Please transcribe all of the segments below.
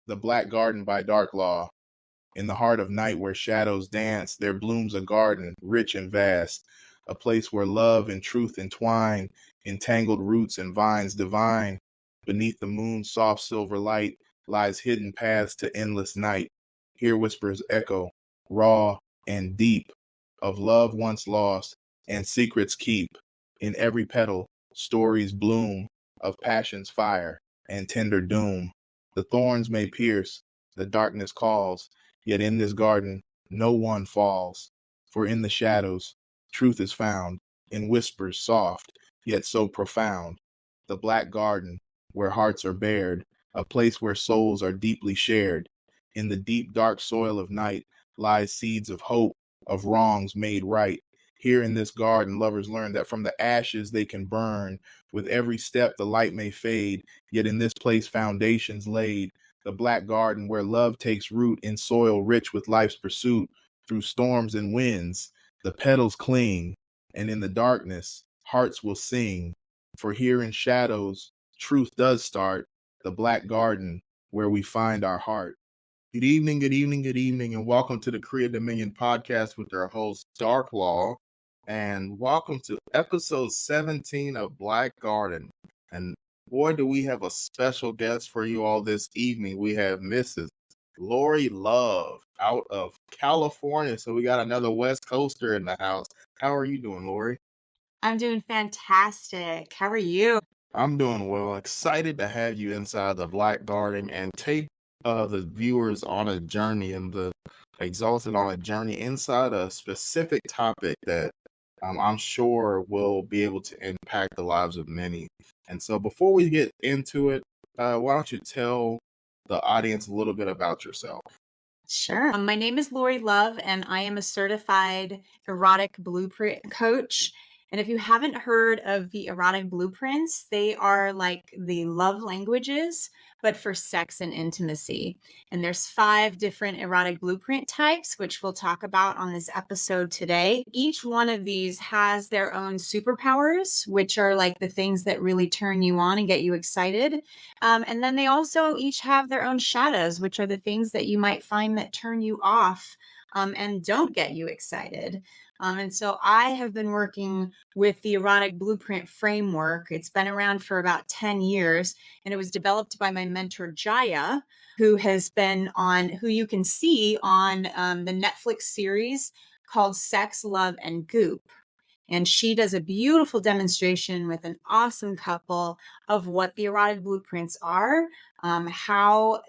The Black Garden by Dark Law. In the heart of night where shadows dance, there blooms a garden, rich and vast, a place where love and truth entwine, entangled roots and vines divine. Beneath the moon's soft silver light lies hidden paths to endless night. Here whispers echo, raw and deep, of love once lost and secrets keep. In every petal, stories bloom of passion's fire and tender doom. The thorns may pierce, the darkness calls, yet in this garden no one falls. For in the shadows truth is found, in whispers soft, yet so profound. The black garden, where hearts are bared, a place where souls are deeply shared. In the deep dark soil of night lies seeds of hope, of wrongs made right. Here in this garden, lovers learn that from the ashes they can burn. With every step the light may fade, yet in this place foundations laid. The black garden where love takes root in soil rich with life's pursuit. Through storms and winds, the petals cling, and in the darkness, hearts will sing. For here in shadows, truth does start, the black garden where we find our heart. Good evening, good evening, good evening, and welcome to the Creative Dominion podcast with our host, Dark Law. And welcome to episode 17 of Black Garden. And boy, do we have a special guest for you all this evening. We have Mrs. Laurie Love out of California. So we got another West Coaster in the house. How are you doing, Laurie? I'm doing fantastic. How are you? I'm doing well. Excited to have you inside the Black Garden and take the viewers on a journey and the exalted on a journey inside a specific topic that I'm sure will be able to impact the lives of many. And so before we get into it, why don't you tell the audience a little bit about yourself? Sure. My name is Laurie Love, and I am a certified erotic blueprint coach. And if you haven't heard of the erotic blueprints, they are like the love languages, but for sex and intimacy. And there's 5 different erotic blueprint types, which we'll talk about on this episode today. Each one of these has their own superpowers, which are like the things that really turn you on and get you excited. And then they also each have their own shadows, which are the things that you might find that turn you off and don't get you excited. And so I have been working with the Erotic Blueprint framework. It's been around for about 10 years, and it was developed by my mentor, Jaya, who you can see on the Netflix series called Sex, Love, and Goop. And she does a beautiful demonstration with an awesome couple of what the erotic blueprints are, how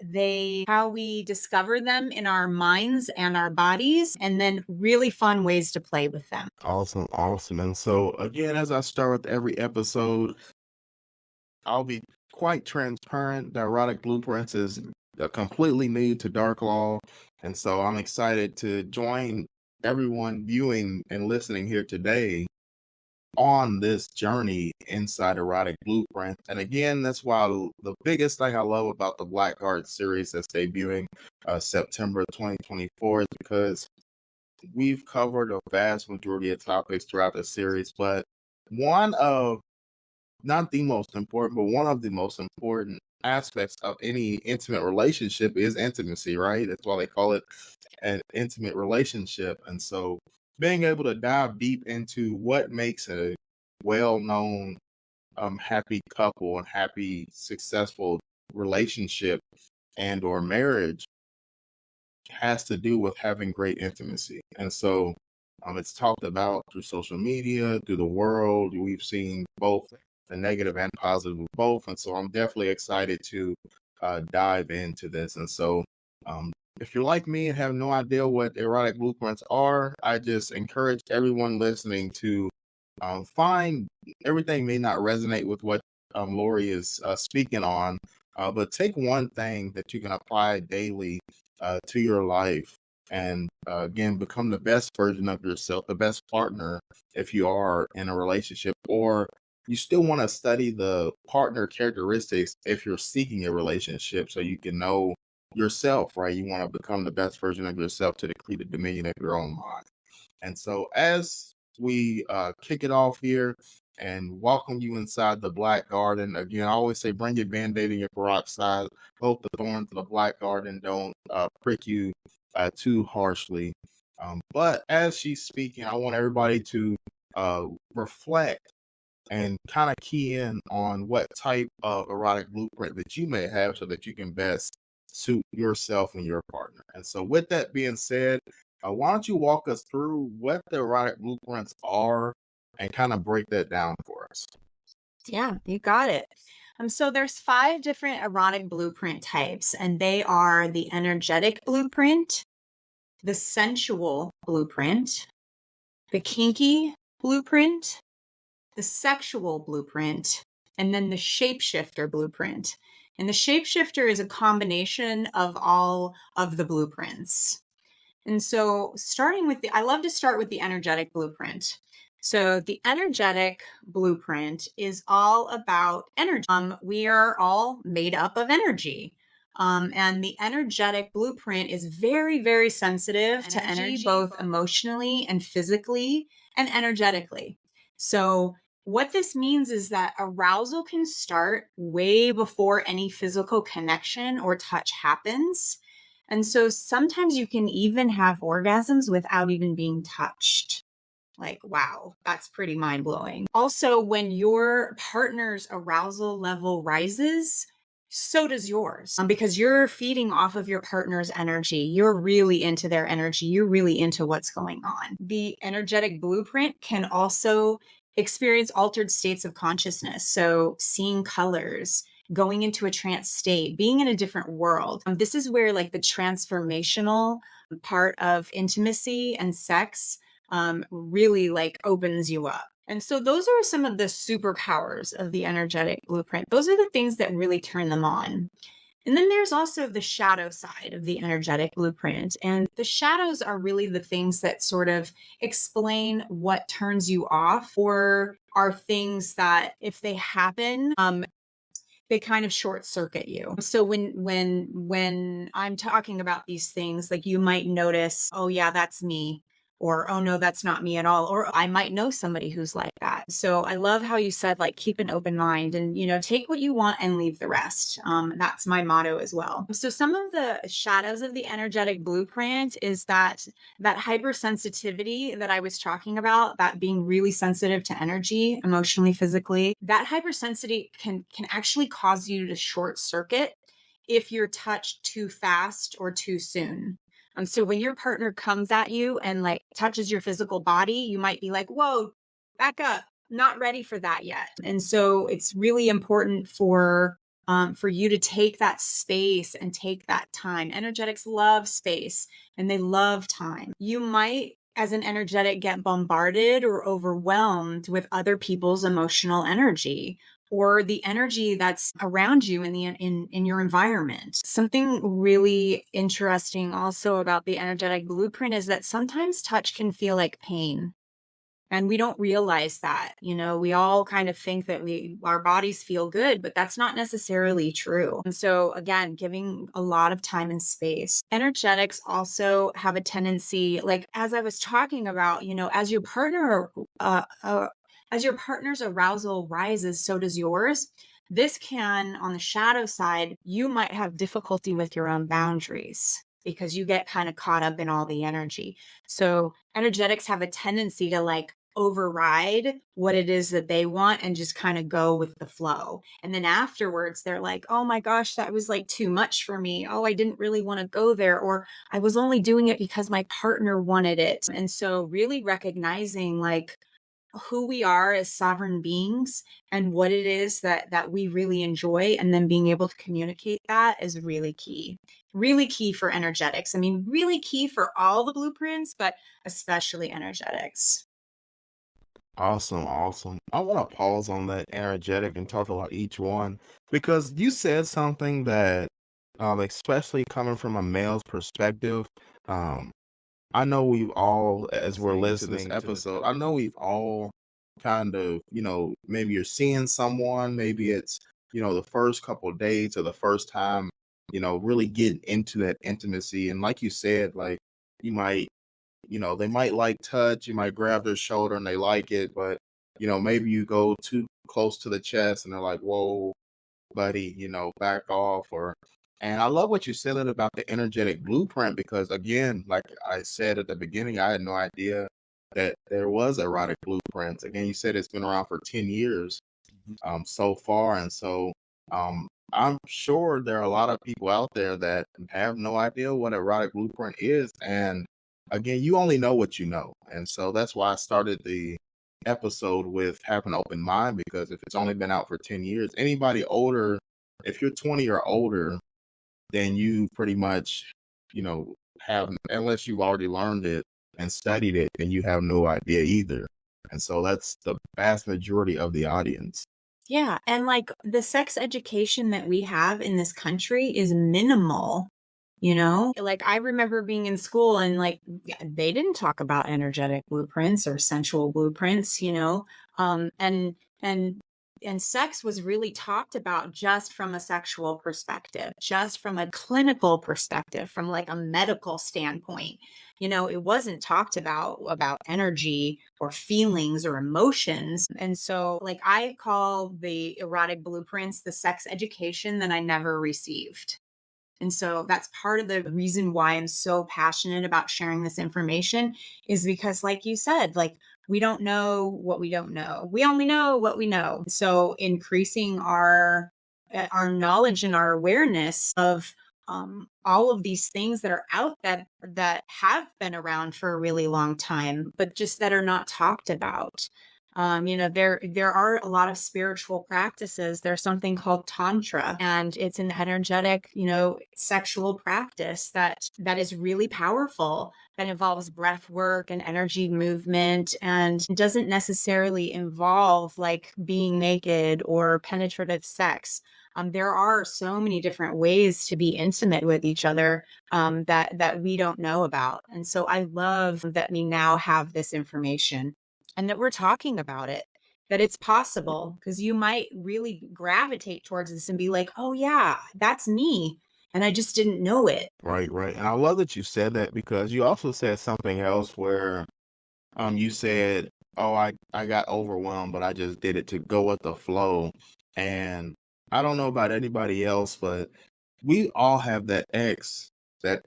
we discover them in our minds and our bodies, and then really fun ways to play with them. Awesome. And so again, as I start with every episode, I'll be quite transparent. The Erotic Blueprints is completely new to Dark Law. And so I'm excited to join everyone viewing and listening here today on this journey inside Erotic Blueprint. And again, that's why the biggest thing I love about the Black Garden series that's debuting September 2024 is because we've covered a vast majority of topics throughout the series, but one of not the most important, but one of the most important aspects of any intimate relationship is intimacy, right? That's why they call it an intimate relationship. And so being able to dive deep into what makes a well-known, happy couple and happy, successful relationship and or marriage has to do with having great intimacy. And so it's talked about through social media, through the world. We've seen both the negative and positive of both. And so I'm definitely excited to dive into this. And so if you're like me and have no idea what erotic blueprints are, I just encourage everyone listening to find everything may not resonate with what Laurie is speaking on, but take one thing that you can apply daily to your life and again, become the best version of yourself, the best partner if you are in a relationship, or you still want to study the partner characteristics if you're seeking a relationship so you can know yourself, right? You want to become the best version of yourself to the creative dominion of your own mind. And so as we kick it off here, and welcome you inside the Black Garden. Again, I always say bring your Band-Aid and your peroxide. Hope the thorns of the Black Garden don't prick you too harshly. But as she's speaking, I want everybody to reflect and kind of key in on what type of erotic blueprint that you may have so that you can best suit yourself and your partner. And so, with that being said, why don't you walk us through what the erotic blueprints are and kind of break that down for us? Yeah, you got it. So there's 5 different erotic blueprint types, and they are the energetic blueprint, the sensual blueprint, the kinky blueprint, the sexual blueprint, and then the shapeshifter blueprint. And the shapeshifter is a combination of all of the blueprints. And so I love to start with the energetic blueprint. So the energetic blueprint is all about energy. We are all made up of energy. And the energetic blueprint is very, very sensitive to energy, both emotionally and physically and energetically. So what this means is that arousal can start way before any physical connection or touch happens. And so sometimes you can even have orgasms without even being touched. Like, wow, that's pretty mind blowing. Also, when your partner's arousal level rises, so does yours, because you're feeding off of your partner's energy. You're really into their energy. You're really into what's going on. The energetic blueprint can also experience altered states of consciousness. So seeing colors, going into a trance state, being in a different world. This is where like the transformational part of intimacy and sex really like opens you up. And so those are some of the superpowers of the energetic blueprint. Those are the things that really turn them on. And then there's also the shadow side of the energetic blueprint. And the shadows are really the things that sort of explain what turns you off, or are things that if they happen, they kind of short circuit you. So when I'm talking about these things, like you might notice, oh yeah, that's me. Or, oh no, that's not me at all. Or I might know somebody who's like that. So I love how you said, like, keep an open mind and, take what you want and leave the rest. That's my motto as well. So some of the shadows of the energetic blueprint is that hypersensitivity that I was talking about, that being really sensitive to energy, emotionally, physically, that hypersensitivity can actually cause you to short circuit if you're touched too fast or too soon. So when your partner comes at you and like touches your physical body, you might be like, whoa, back up, not ready for that yet. And so it's really important for you to take that space and take that time. Energetics love space and they love time. You might, as an energetic, get bombarded or overwhelmed with other people's emotional energy, or the energy that's around you in your environment. Something really interesting also about the energetic blueprint is that sometimes touch can feel like pain. And we don't realize that. We all kind of think that our bodies feel good, but that's not necessarily true. And so again, giving a lot of time and space. Energetics also have a tendency, like as I was talking about, as your partner's arousal rises, so does yours. This can, on the shadow side, you might have difficulty with your own boundaries because you get kind of caught up in all the energy. So energetics have a tendency to like override what it is that they want and just kind of go with the flow. And then afterwards, they're like, oh my gosh, that was like too much for me. Oh, I didn't really want to go there. Or I was only doing it because my partner wanted it. And so really recognizing like who we are as sovereign beings and what it is that we really enjoy, and then being able to communicate that is really key for energetics. I mean, really key for all the blueprints, but especially energetics. Awesome, awesome. I want to pause on that energetic and talk about each one because you said something that, especially coming from a male's perspective, um, I know we've all, as we're listening to this episode, I know we've all kind of, maybe you're seeing someone, maybe it's, the first couple of dates or the first time, really getting into that intimacy. And like you said, like you might, they might like touch, you might grab their shoulder and they like it, but maybe you go too close to the chest and they're like, whoa, buddy, back off. And I love what you said about the energetic blueprint because, again, like I said at the beginning, I had no idea that there was erotic blueprints. Again, you said it's been around for 10 years so far. And so I'm sure there are a lot of people out there that have no idea what erotic blueprint is. And again, you only know what you know. And so that's why I started the episode with having an open mind, because if it's only been out for 10 years, anybody older, if you're 20 or older, then you pretty much, have, unless you've already learned it and studied it, then you have no idea either. And so that's the vast majority of the audience. Yeah. And like the sex education that we have in this country is minimal. Like I remember being in school and like they didn't talk about energetic blueprints or sensual blueprints, and and and sex was really talked about just from a sexual perspective, just from a clinical perspective, from like a medical standpoint. It wasn't talked about energy or feelings or emotions. And so like I call the erotic blueprints the sex education that I never received. And so that's part of the reason why I'm so passionate about sharing this information is because, like you said, like we don't know what we don't know. We only know what we know. So increasing our knowledge and our awareness of all of these things that are out that have been around for a really long time, but just that are not talked about. There are a lot of spiritual practices. There's something called tantra, and it's an energetic, sexual practice that is really powerful. That involves breath work and energy movement, and doesn't necessarily involve like being naked or penetrative sex. There are so many different ways to be intimate with each other that we don't know about, and so I love that we now have this information and that we're talking about it, that it's possible, because you might really gravitate towards this and be like, oh yeah, that's me. And I just didn't know it. Right, right. And I love that you said that because you also said something else where you said, oh, I got overwhelmed, but I just did it to go with the flow. And I don't know about anybody else, but we all have that ex that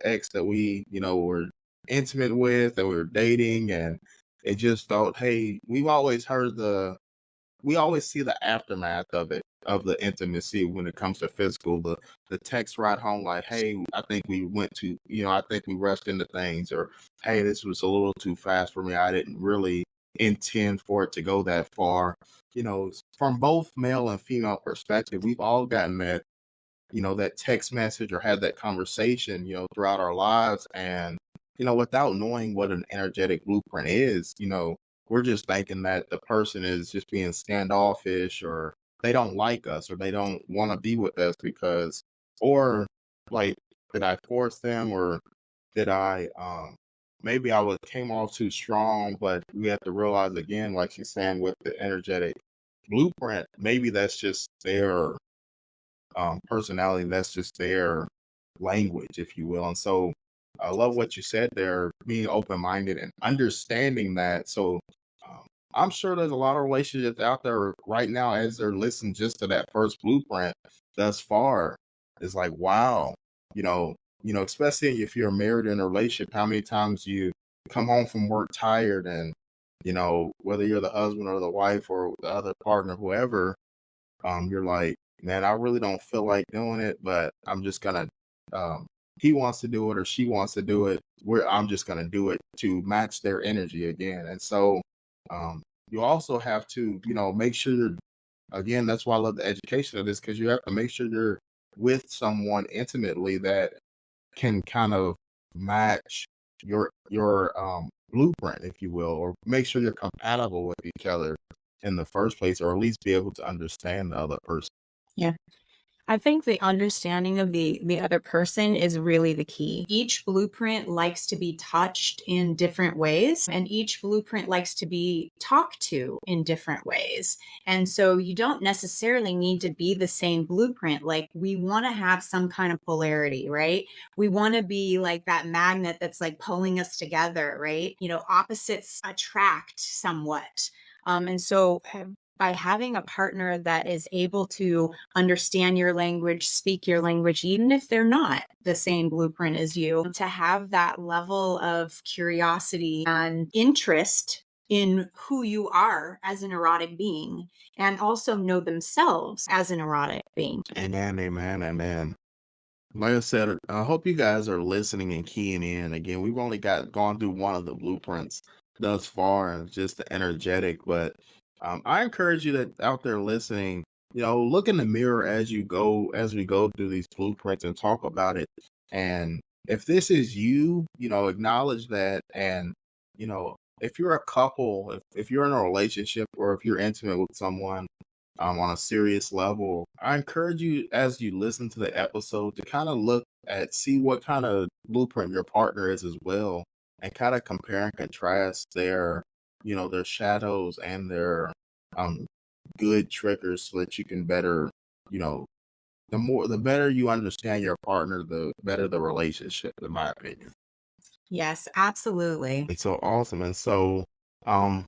we, were intimate with, that we were dating, and it just felt, hey, we always see the aftermath of it, of the intimacy when it comes to physical, the text right home, like, hey, I think we went to, I think we rushed into things, or hey, this was a little too fast for me. I didn't really intend for it to go that far. From both male and female perspective, we've all gotten that text message or had that conversation, throughout our lives. And, without knowing what an energetic blueprint is, we're just thinking that the person is just being standoffish, or they don't like us, or they don't want to be with us because, or like, did I force them, or did maybe came off too strong. But we have to realize, again, like she's saying with the energetic blueprint, maybe that's just their personality, that's just their language, if you will. And so I love what you said there, being open minded and understanding that. So um, I'm sure there's a lot of relationships out there right now as they're listening just to that first blueprint thus far. It's like, wow, you know, especially if you're married in a relationship, how many times you come home from work tired, and whether you're the husband or the wife or the other partner, whoever, you're like, man, I really don't feel like doing it, but I'm just gonna, he wants to do it or she wants to do it. I'm just gonna do it to match their energy again. And so, you also have to, make sure again, that's why I love the education of this, because you have to make sure you're with someone intimately that can kind of match your blueprint, if you will, or make sure you're compatible with each other in the first place, or at least be able to understand the other person. Yeah. I think the understanding of the other person is really the key. Each blueprint likes to be touched in different ways, and each blueprint likes to be talked to in different ways. And so you don't necessarily need to be the same blueprint. Like we want to have some kind of polarity, right? We want to be like that magnet that's like pulling us together, right? Opposites attract somewhat. And so by having a partner that is able to understand your language, speak your language, even if they're not the same blueprint as you, to have that level of curiosity and interest in who you are as an erotic being, and also know themselves as an erotic being. Amen, amen, amen. Like I said, I hope you guys are listening and keying in. Again, we've only gone through one of the blueprints thus far, and just the energetic. But I encourage you that out there listening, look in the mirror as we go through these blueprints and talk about it. And if this is you, acknowledge that. And if you're a couple, if you're in a relationship, or if you're intimate with someone, on a serious level, I encourage you as you listen to the episode to kind of see what kind of blueprint your partner is as well, and kind of compare and contrast their shadows and their um good triggers, so that you can better, you know, the better you understand your partner, the better the relationship, in my opinion. Yes, absolutely. It's so awesome. And so, um,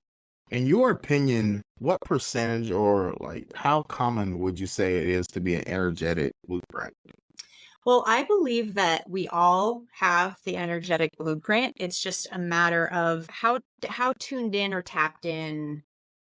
in your opinion, what percentage, or like how common would you say it is to be an energetic blueprint? Well, I believe that we all have the energetic blueprint. It's just a matter of how tuned in or tapped in,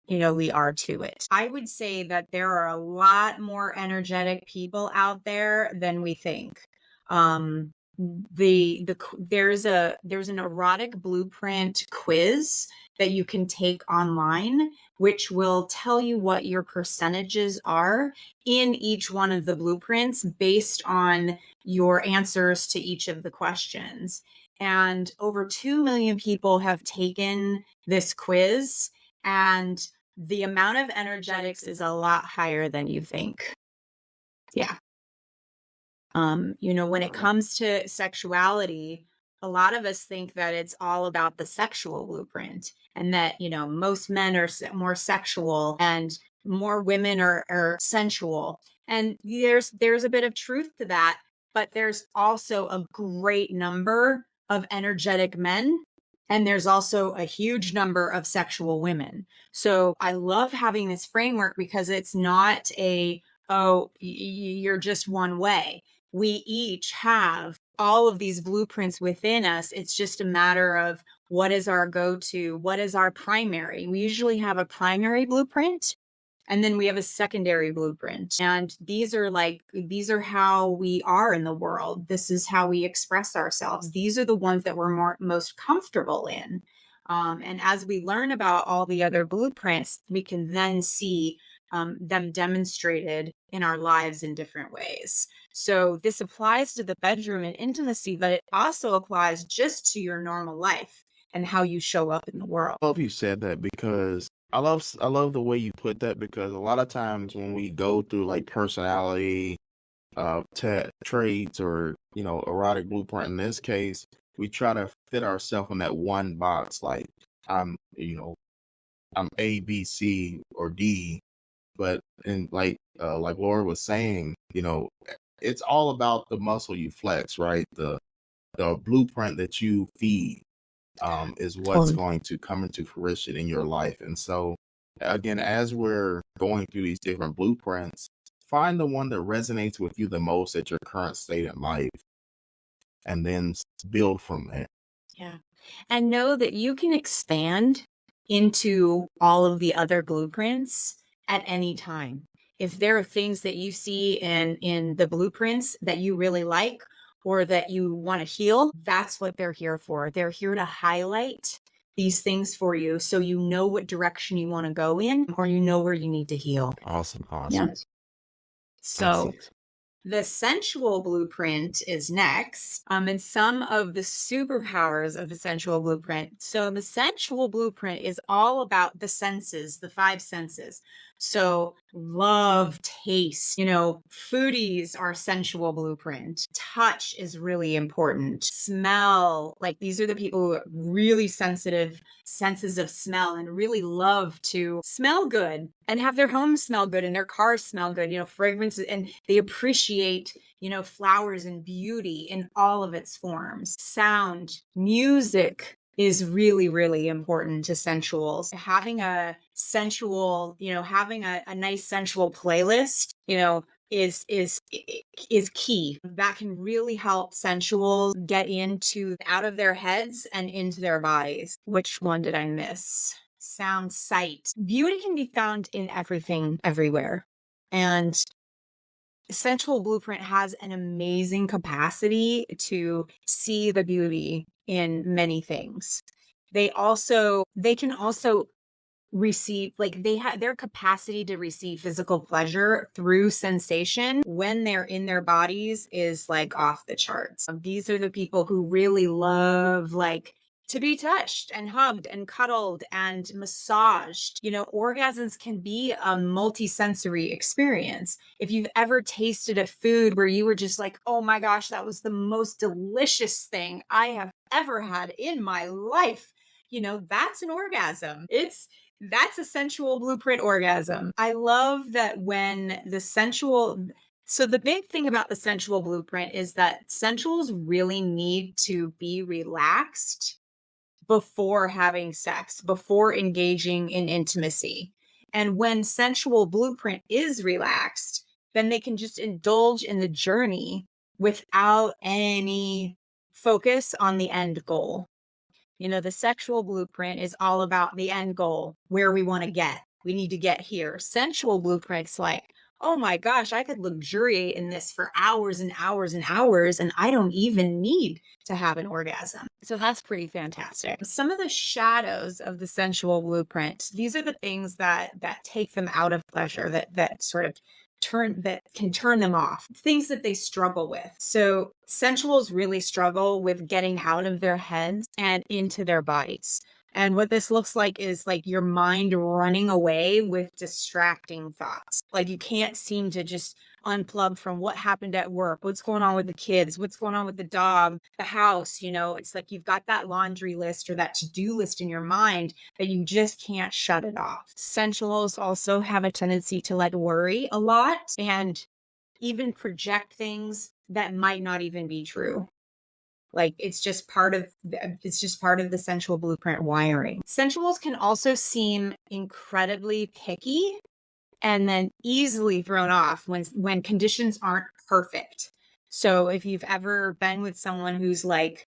we are to it. I would say that there are a lot more energetic people out there than we think. Um, there's an erotic blueprint quiz that you can take online, which will tell you what your percentages are in each one of the blueprints based on your answers to each of the questions. And over 2 million people have taken this quiz, and the amount of energetics is a lot higher than you think. Yeah. When it comes to sexuality, a lot of us think that it's all about the sexual blueprint, and that, most men are more sexual and more women are sensual. And there's a bit of truth to that, but there's also a great number of energetic men, and there's also a huge number of sexual women. So I love having this framework, because it's not you're just one way. We each have all of these blueprints within us. It's just a matter of what is our go-to, what is our primary. We usually have a primary blueprint, and then we have a secondary blueprint. And these are how we are in the world. This is how we express ourselves. These are the ones that we're most comfortable in. And as we learn about all the other blueprints, we can then see them demonstrated in our lives in different ways. So this applies to the bedroom and intimacy, but it also applies just to your normal life and how you show up in the world. I love you said that, because I love the way you put that, because a lot of times when we go through like personality traits, or erotic blueprint in this case, we try to fit ourselves in that one box, like I'm you know I'm A, B, C, or D. But and like Laura was saying, it's all about the muscle you flex, right? The blueprint that you feed is what's Totally. going to come into fruition in your life. And so, again, as we're going through these different blueprints, find the one that resonates with you the most at your current state in life, and then build from there. Yeah. And know that you can expand into all of the other blueprints at any time. If there are things that you see in the blueprints that you really like, or that you want to heal, that's what they're here for. They're here to highlight these things for you, so you know what direction you want to go in, or you know where you need to heal. Awesome, Yeah. awesome. So Excellent. the sensual blueprint is next, and some of the superpowers of the sensual blueprint. So the sensual blueprint is all about the senses, the 5 senses. So love, taste, foodies are sensual blueprint. Touch is really important. Smell, like these are the people who are really sensitive senses of smell, and really love to smell good and have their homes smell good and their cars smell good, fragrances, and they appreciate, flowers and beauty in all of its forms. Sound, music, is really, really important to sensuals. Having a sensual, having a nice sensual playlist, is key. That can really help sensuals get into out of their heads and into their bodies. Which one did I miss? Sound, sight. Beauty can be found in everything, everywhere. And Sensual Blueprint has an amazing capacity to see the beauty in many things. They can also receive, like, they have their capacity to receive physical pleasure through sensation when they're in their bodies is like off the charts. These are the people who really love, like, to be touched and hugged and cuddled and massaged. Orgasms can be a multisensory experience. If you've ever tasted a food where you were just like, oh my gosh, that was the most delicious thing I have ever had in my life, that's an orgasm. That's a Sensual Blueprint orgasm. I love that so the big thing about the Sensual Blueprint is that sensuals really need to be relaxed before having sex, before engaging in intimacy. And when Sensual Blueprint is relaxed, then they can just indulge in the journey without any focus on the end goal. The sexual blueprint is all about the end goal, where we want to get. We need to get here. Sensual blueprint's like, oh my gosh, I could luxuriate in this for hours and hours and hours, and I don't even need to have an orgasm. So that's pretty fantastic. Some of the shadows of the sensual blueprint, these are the things that take them out of pleasure, that sort of can turn them off, things that they struggle with. So sensuals really struggle with getting out of their heads and into their bodies. And what this looks like is like your mind running away with distracting thoughts. Like you can't seem to just unplug from what happened at work, what's going on with the kids, what's going on with the dog, the house. It's like you've got that laundry list or that to-do list in your mind that you just can't shut it off. Sensuals also have a tendency to worry a lot and even project things that might not even be true. Like it's just part of the sensual blueprint wiring. Sensuals can also seem incredibly picky and then easily thrown off when conditions aren't perfect. So if you've ever been with someone who's like,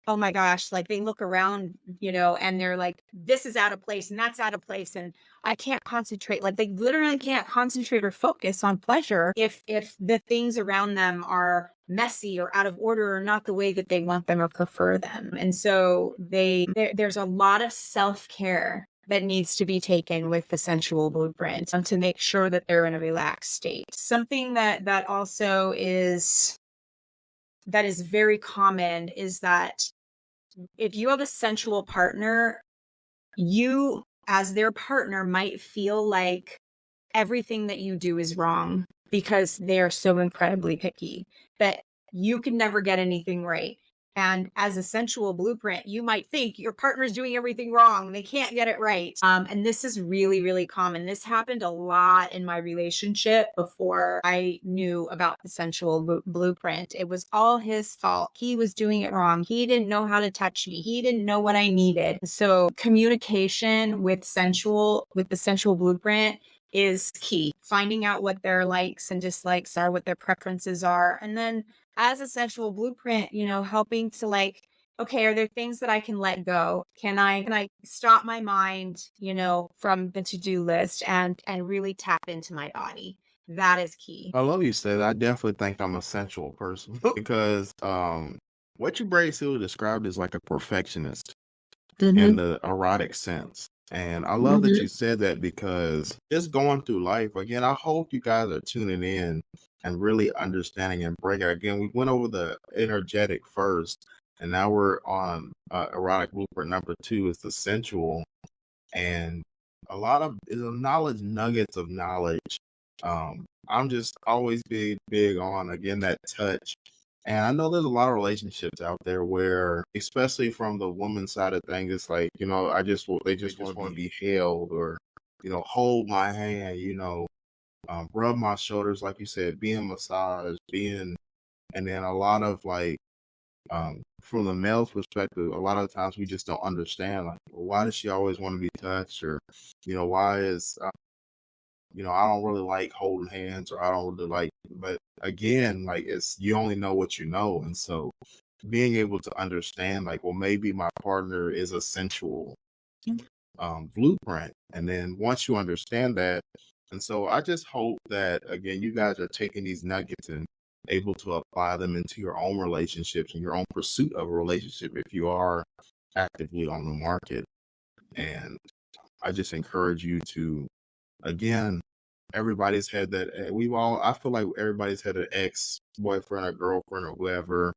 oh my gosh, like they look around, and they're like, this is out of place and that's out of place. And I can't concentrate. Like they literally can't concentrate or focus on pleasure if the things around them are messy or out of order or not the way that they want them or prefer them. And so there's a lot of self-care that needs to be taken with the sensual blueprint to make sure that they're in a relaxed state. Something that also is very common is that if you have a sensual partner, you as their partner might feel like everything that you do is wrong because they are so incredibly picky that you can never get anything right. And as a sensual blueprint, you might think your partner's doing everything wrong. They can't get it right. And this is really, really common. This happened a lot in my relationship before I knew about the sensual blueprint. It was all his fault. He was doing it wrong. He didn't know how to touch me. He didn't know what I needed. So communication with the sensual blueprint is key. Finding out what their likes and dislikes are, what their preferences are. And then as a sensual blueprint, helping to okay, are there things that I can let go? Can I stop my mind, from the to-do list and really tap into my body? That is key. I love you said. I definitely think I'm a sensual person because what you basically described is like a perfectionist in the erotic sense. And I love that you said that because just going through life, again, I hope you guys are tuning in and really understanding and breaking. Again, we went over the energetic first, and now we're on erotic blueprint number 2 is the sensual. And a lot of knowledge, nuggets of knowledge. I'm just always big on, again, that touch. And I know there's a lot of relationships out there where, especially from the woman's side of things, it's like, they just want to be held or, hold my hand, rub my shoulders, like you said, being massaged, and then a lot of from the male's perspective, a lot of times we just don't understand, like, well, why does she always want to be touched? Or, why is, I don't really like holding hands, or I don't really like, but again, like, you only know what you know. And so being able to understand, like, well, maybe my partner is a sensual blueprint. And then once you understand that, and so I just hope that, again, you guys are taking these nuggets and able to apply them into your own relationships and your own pursuit of a relationship if you are actively on the market. And I just encourage you to, again, everybody's had that. I feel like everybody's had an ex-boyfriend or girlfriend or whoever,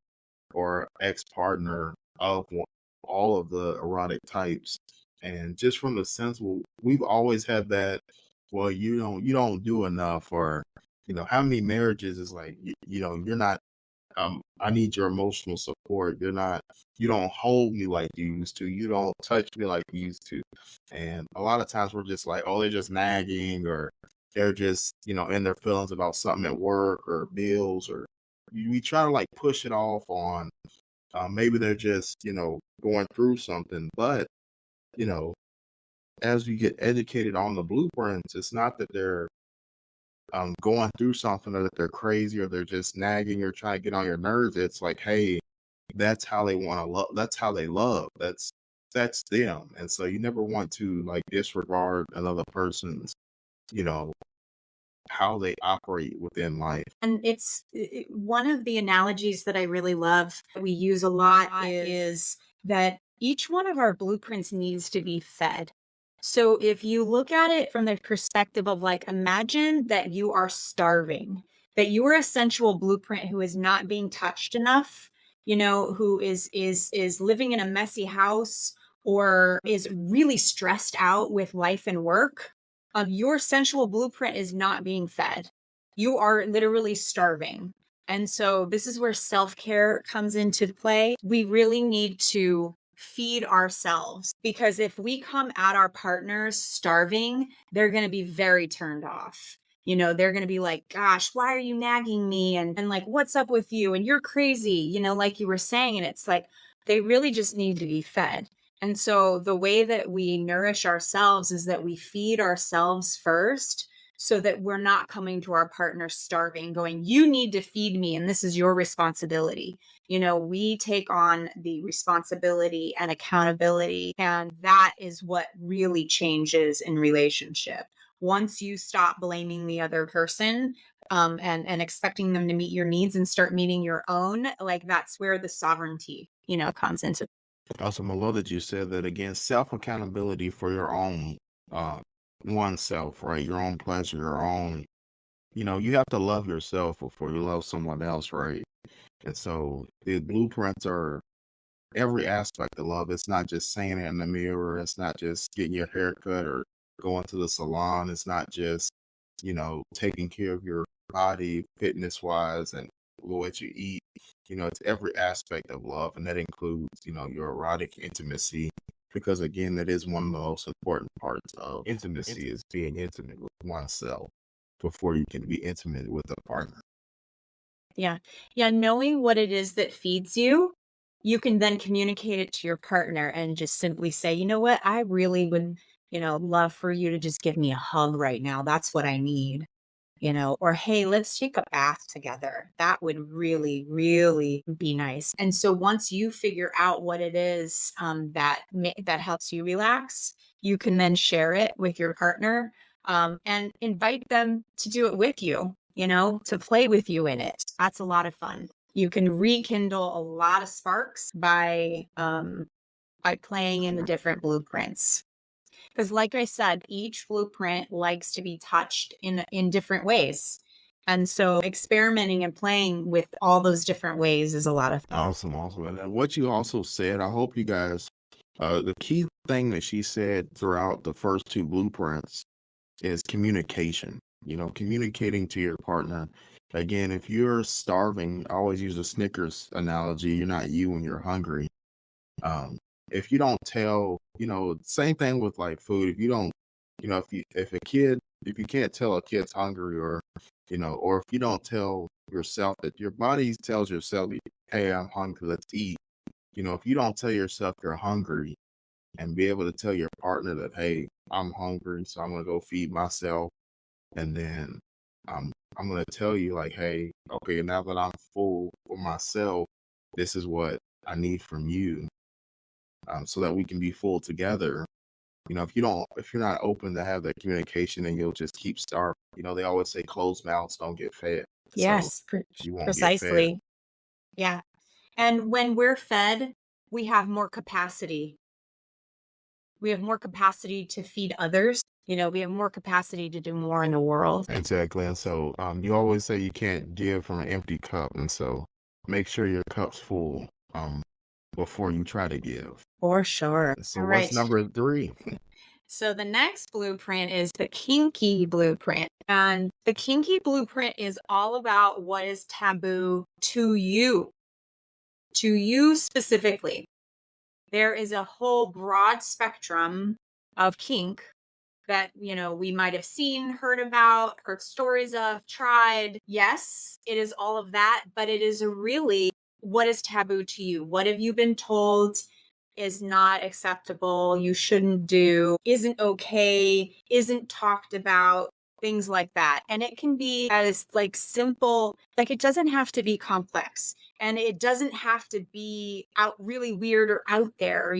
or ex-partner of all of the erotic types. And just from the sense, well, we've always had that, well, you don't do enough, or, how many marriages is like, you're not, I need your emotional support. You don't hold me like you used to. You don't touch me like you used to. And a lot of times we're just like, oh, they're just nagging, or they're just, in their feelings about something at work or bills, or we try to like push it off on, maybe they're just, going through something. But, you know, as we get educated on the blueprints, it's not that they're going through something, or that they're crazy, or they're just nagging or trying to get on your nerves. It's like, hey, that's how they want to love. That's how they love. That's them. And so you never want to like disregard another person's, you know, how they operate within life. And one of the analogies that I really love, that we use a lot, is that each one of our blueprints needs to be fed. So if you look at it from the perspective of, like, imagine that you are starving, that you are a sensual blueprint who is not being touched enough, who is living in a messy house, or is really stressed out with life and work. Your sensual blueprint is not being fed. You are literally starving. And so this is where self-care comes into play. We really need to feed ourselves, because if we come at our partners starving, they're going to be very turned off. They're going to be like, gosh, why are you nagging me? And like, what's up with you? And you're crazy, like you were saying. And it's like, they really just need to be fed. And so the way that we nourish ourselves is that we feed ourselves first, so that we're not coming to our partner starving, going, you need to feed me, and this is your responsibility. We take on the responsibility and accountability, and that is what really changes in relationship. Once you stop blaming the other person, and expecting them to meet your needs, and start meeting your own, like, that's where the sovereignty, comes into. Awesome. I love that you said that again, self accountability for your own uh oneself, right? Your own pleasure, your own, you have to love yourself before you love someone else, right? And so the blueprints are every aspect of love. It's not just saying it in the mirror, it's not just getting your hair cut or going to the salon, it's not just, taking care of your body fitness wise and what you eat. It's every aspect of love, and that includes, your erotic intimacy, because again, that is one of the most important parts of intimacy, is being intimate with oneself before you can be intimate with a partner. Yeah. Yeah. Knowing what it is that feeds you, you can then communicate it to your partner and just simply say, you know what, I really would, love for you to just give me a hug right now. That's what I need. Or, hey, let's take a bath together. That would really, really be nice. And so once you figure out what it is, that helps you relax, you can then share it with your partner, and invite them to do it with you, to play with you in it. That's a lot of fun. You can rekindle a lot of sparks by playing in the different blueprints. Because, like I said, each blueprint likes to be touched in different ways. And so experimenting and playing with all those different ways is a lot of fun. Awesome, awesome. And then what you also said, I hope you guys, the key thing that she said throughout the first two blueprints is communication. Communicating to your partner. Again, if you're starving, I always use a Snickers analogy. You're not you when you're hungry. If you don't tell, same thing with like food. If you don't, if you can't tell a kid's hungry, or if you don't tell yourself, that your body tells yourself, hey, I'm hungry, let's eat. If you don't tell yourself you're hungry and be able to tell your partner that, hey, I'm hungry, so I'm gonna go feed myself, and then I'm gonna tell you like, hey, okay, now that I'm full for myself, this is what I need from you, so that we can be full together. If you're not open to have that communication, then you'll just keep starving. They always say closed mouths don't get fed, so Yes, you won't get fed. precisely. Yeah. And when we're fed, we have more capacity. We have more capacity to feed others. We have more capacity to do more in the world. Exactly. And so you always say you can't give from an empty cup. And so make sure your cup's full before you try to give. For sure. So All what's right. number 3? So the next blueprint is the kinky blueprint. And the kinky blueprint is all about what is taboo to you specifically. There is a whole broad spectrum of kink that, we might have seen, heard about, heard stories of, tried. Yes, it is all of that, but it is really what is taboo to you. What have you been told is not acceptable, you shouldn't do, isn't okay, isn't talked about, things like that. And it can be as like simple, like it doesn't have to be complex, and it doesn't have to be out really weird or out there,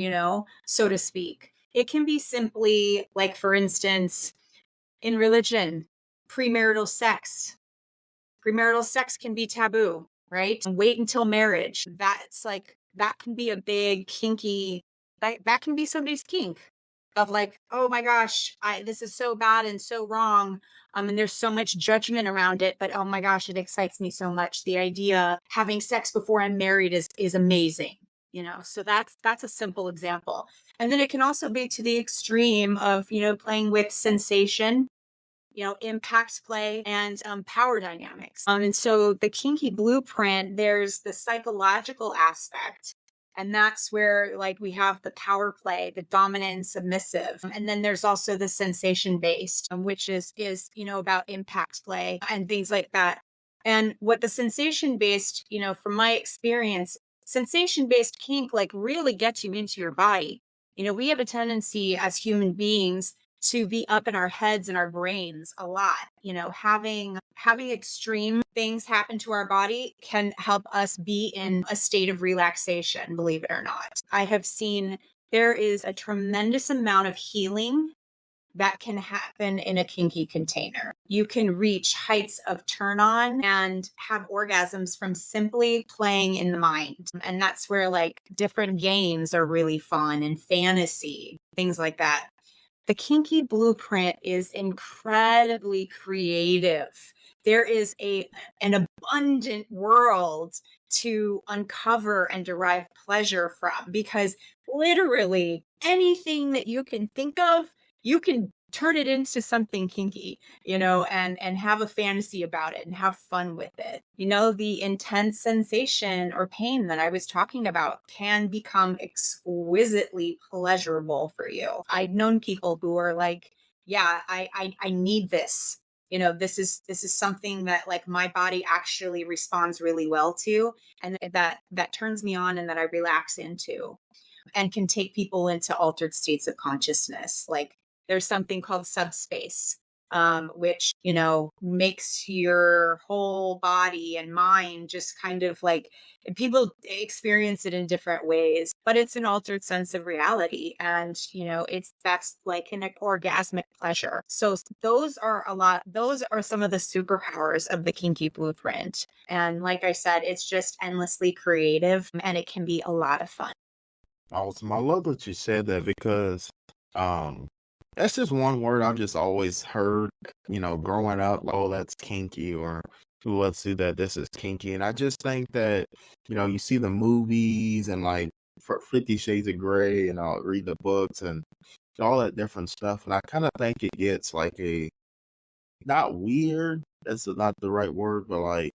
so to speak. It can be simply like, for instance, in religion, premarital sex. Premarital sex can be taboo, right? Wait until marriage. That can be a big kinky, that can be somebody's kink of like, oh my gosh, this is so bad and so wrong. And there's so much judgment around it, but oh my gosh, it excites me so much. The idea having sex before I'm married is amazing. So that's a simple example. And then it can also be to the extreme of, playing with sensation, impact play, and power dynamics. And so the kinky blueprint, there's the psychological aspect. And that's where like we have the power play, the dominant and submissive. And then there's also the sensation based, which is, about impact play and things like that. And what the sensation based, from my experience, sensation based kink like really gets you into your body. We have a tendency as human beings to be up in our heads and our brains a lot. Having extreme things happen to our body can help us be in a state of relaxation, believe it or not. I have seen there is a tremendous amount of healing that can happen in a kinky container. You can reach heights of turn on and have orgasms from simply playing in the mind. And that's where like different games are really fun, and fantasy, things like that. The kinky blueprint is incredibly creative. There is an abundant world to uncover and derive pleasure from, because literally anything that you can think of, you can turn it into something kinky, and have a fantasy about it and have fun with it. The intense sensation or pain that I was talking about can become exquisitely pleasurable for you. I've known people who are like, yeah, I need this. This is something that like my body actually responds really well to, and that turns me on and that I relax into, and can take people into altered states of consciousness. Like there's something called subspace, which, makes your whole body and mind just kind of like, people experience it in different ways, but it's an altered sense of reality. And, that's like an orgasmic pleasure. So those are some of the superpowers of the kinky blueprint. And like I said, it's just endlessly creative, and it can be a lot of fun. Awesome. I love that you said that, because that's just one word I've just always heard, growing up. Oh, that's kinky, or "Ooh, let's do that. This is kinky." And I just think that, you see the movies and like 50 Shades of Grey, and I'll read the books and all that different stuff. And I kind of think it gets like not weird, that's not the right word, but like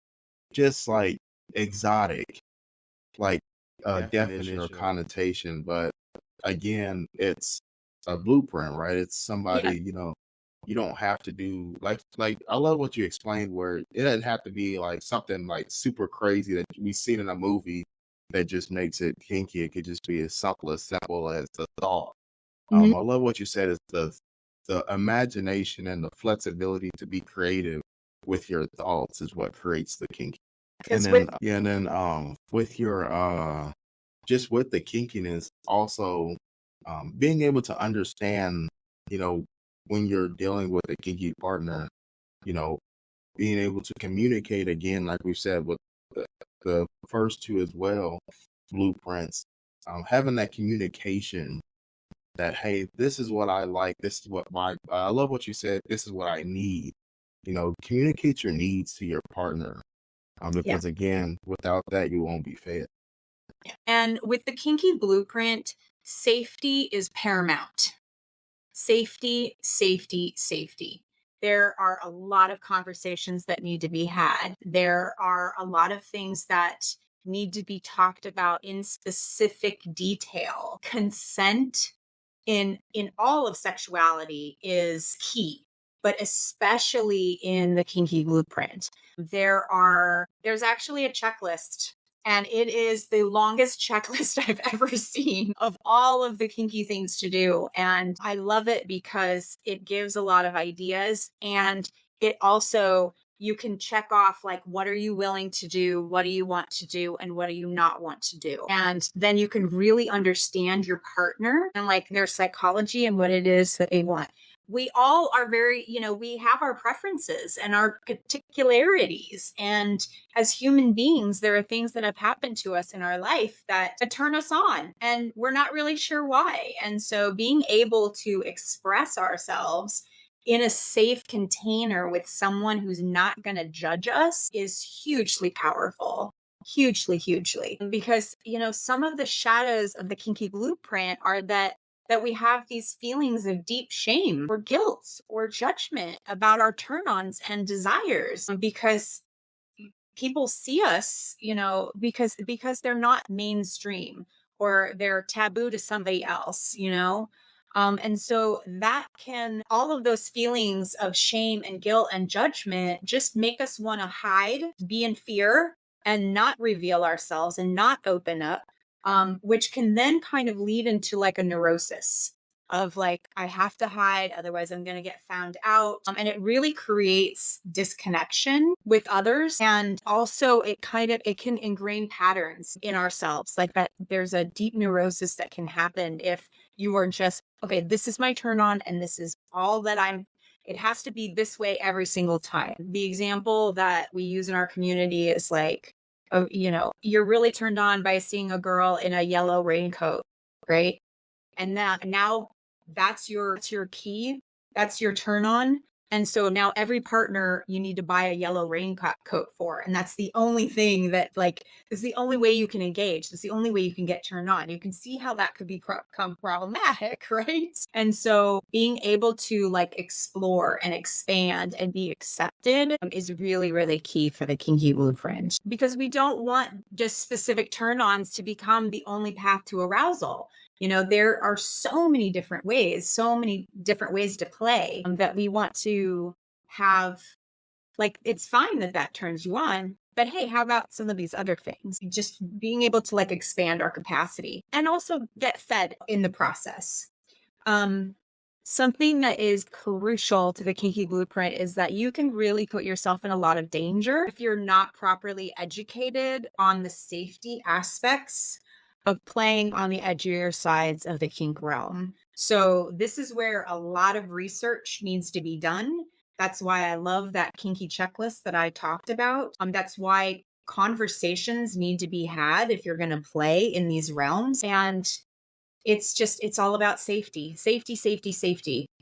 just like exotic, like definition or connotation. But again, it's a blueprint, right? It's Yeah. somebody, you don't have to do like I love what you explained, where it doesn't have to be like something like super crazy that we've seen in a movie that just makes it kinky. It could just be as simple as the thought. Mhm. I love what you said is the imagination and the flexibility to be creative with your thoughts is what creates the kinky. And 'Cause with then with your just with the kinkiness also being able to understand, you know, when you're dealing with a kinky partner, you know, being able to communicate again, like we said with the, the first two as well, blueprints, having that communication that, hey, this is what I like, this is what I love what you said, this is what I need. Communicate your needs to your partner. Yeah. Because again, without that, you won't be fed. And with the kinky blueprint, safety is paramount. Safety, safety, safety. There are a lot of conversations that need to be had. There are a lot of things that need to be talked about in specific detail. Consent in all of sexuality is key, but especially in the kinky blueprint. There's actually a checklist, and it is the longest checklist I've ever seen of all of the kinky things to do. And I love it because it gives a lot of ideas, and it also, you can check off like, what are you willing to do? What do you want to do? And what do you not want to do? And then you can really understand your partner and like their psychology and what it is that they want. We all are very, we have our preferences and our particularities. And as human beings, there are things that have happened to us in our life that turn us on, and we're not really sure why. And so being able to express ourselves in a safe container with someone who's not going to judge us is hugely powerful. Hugely, hugely. Because, some of the shadows of the kinky blueprint are that we have these feelings of deep shame or guilt or judgment about our turn-ons and desires because people see us, because they're not mainstream or they're taboo to somebody else. And so all of those feelings of shame and guilt and judgment just make us want to hide, be in fear, and not reveal ourselves and not open up, which can then kind of lead into like a neurosis of like, I have to hide, otherwise I'm going to get found out. And it really creates disconnection with others. And also it can ingrain patterns in ourselves. Like that there's a deep neurosis that can happen if you are just, okay, this is my turn on and this is all that it has to be this way every single time. The example that we use in our community is like, you're really turned on by seeing a girl in a yellow raincoat, right? And now that's your key. That's your turn on. And so now every partner you need to buy a yellow raincoat for. And that's the only thing that is the only way you can engage. That's the only way you can get turned on. You can see how that could become problematic, right? And so being able to like explore and expand and be accepted is really, really key for the kinky blueprint, because we don't want just specific turn-ons to become the only path to arousal. There are so many different ways to play that we want to have. Like, it's fine that turns you on, but hey, how about some of these other things? Just being able to like expand our capacity and also get fed in the process. Something that is crucial to the kinky blueprint is that you can really put yourself in a lot of danger if you're not properly educated on the safety aspects of playing on the edgier sides of the kink realm. So this is where a lot of research needs to be done. That's why I love that kinky checklist that I talked about. That's why conversations need to be had if you're going to play in these realms. And it's all about safety,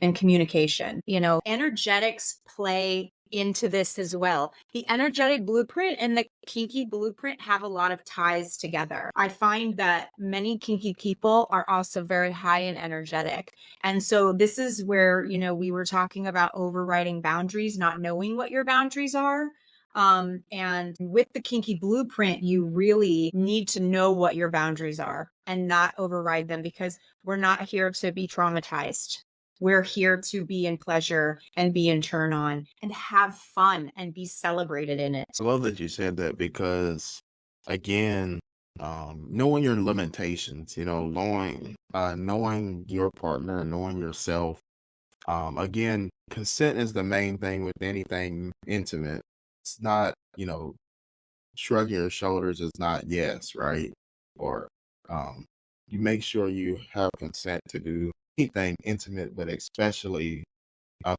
and communication. Energetics play into this as well. The energetic blueprint and the kinky blueprint have a lot of ties together. I find that many kinky people are also very high in energetic. And so this is where, we were talking about overriding boundaries, not knowing what your boundaries are. And with the kinky blueprint, you really need to know what your boundaries are and not override them, because we're not here to be traumatized. We're here to be in pleasure and be in turn on and have fun and be celebrated in it. I love that you said that because, again, knowing your limitations, knowing your partner, knowing yourself. Again, consent is the main thing with anything intimate. It's not, shrugging your shoulders is not yes, right? Or um, you make sure you have consent to do anything intimate, but especially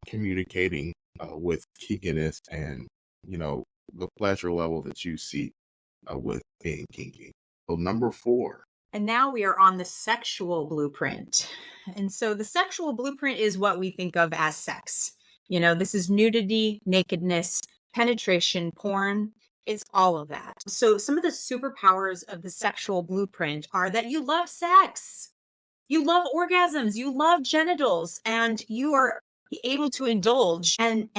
communicating with kinkiness and, the pleasure level that you seek with being kinky. So number 4. And now we are on the sexual blueprint. And so the sexual blueprint is what we think of as sex. This is nudity, nakedness, penetration, porn. It's all of that. So some of the superpowers of the sexual blueprint are that you love sex, you love orgasms, you love genitals, and you are able to indulge and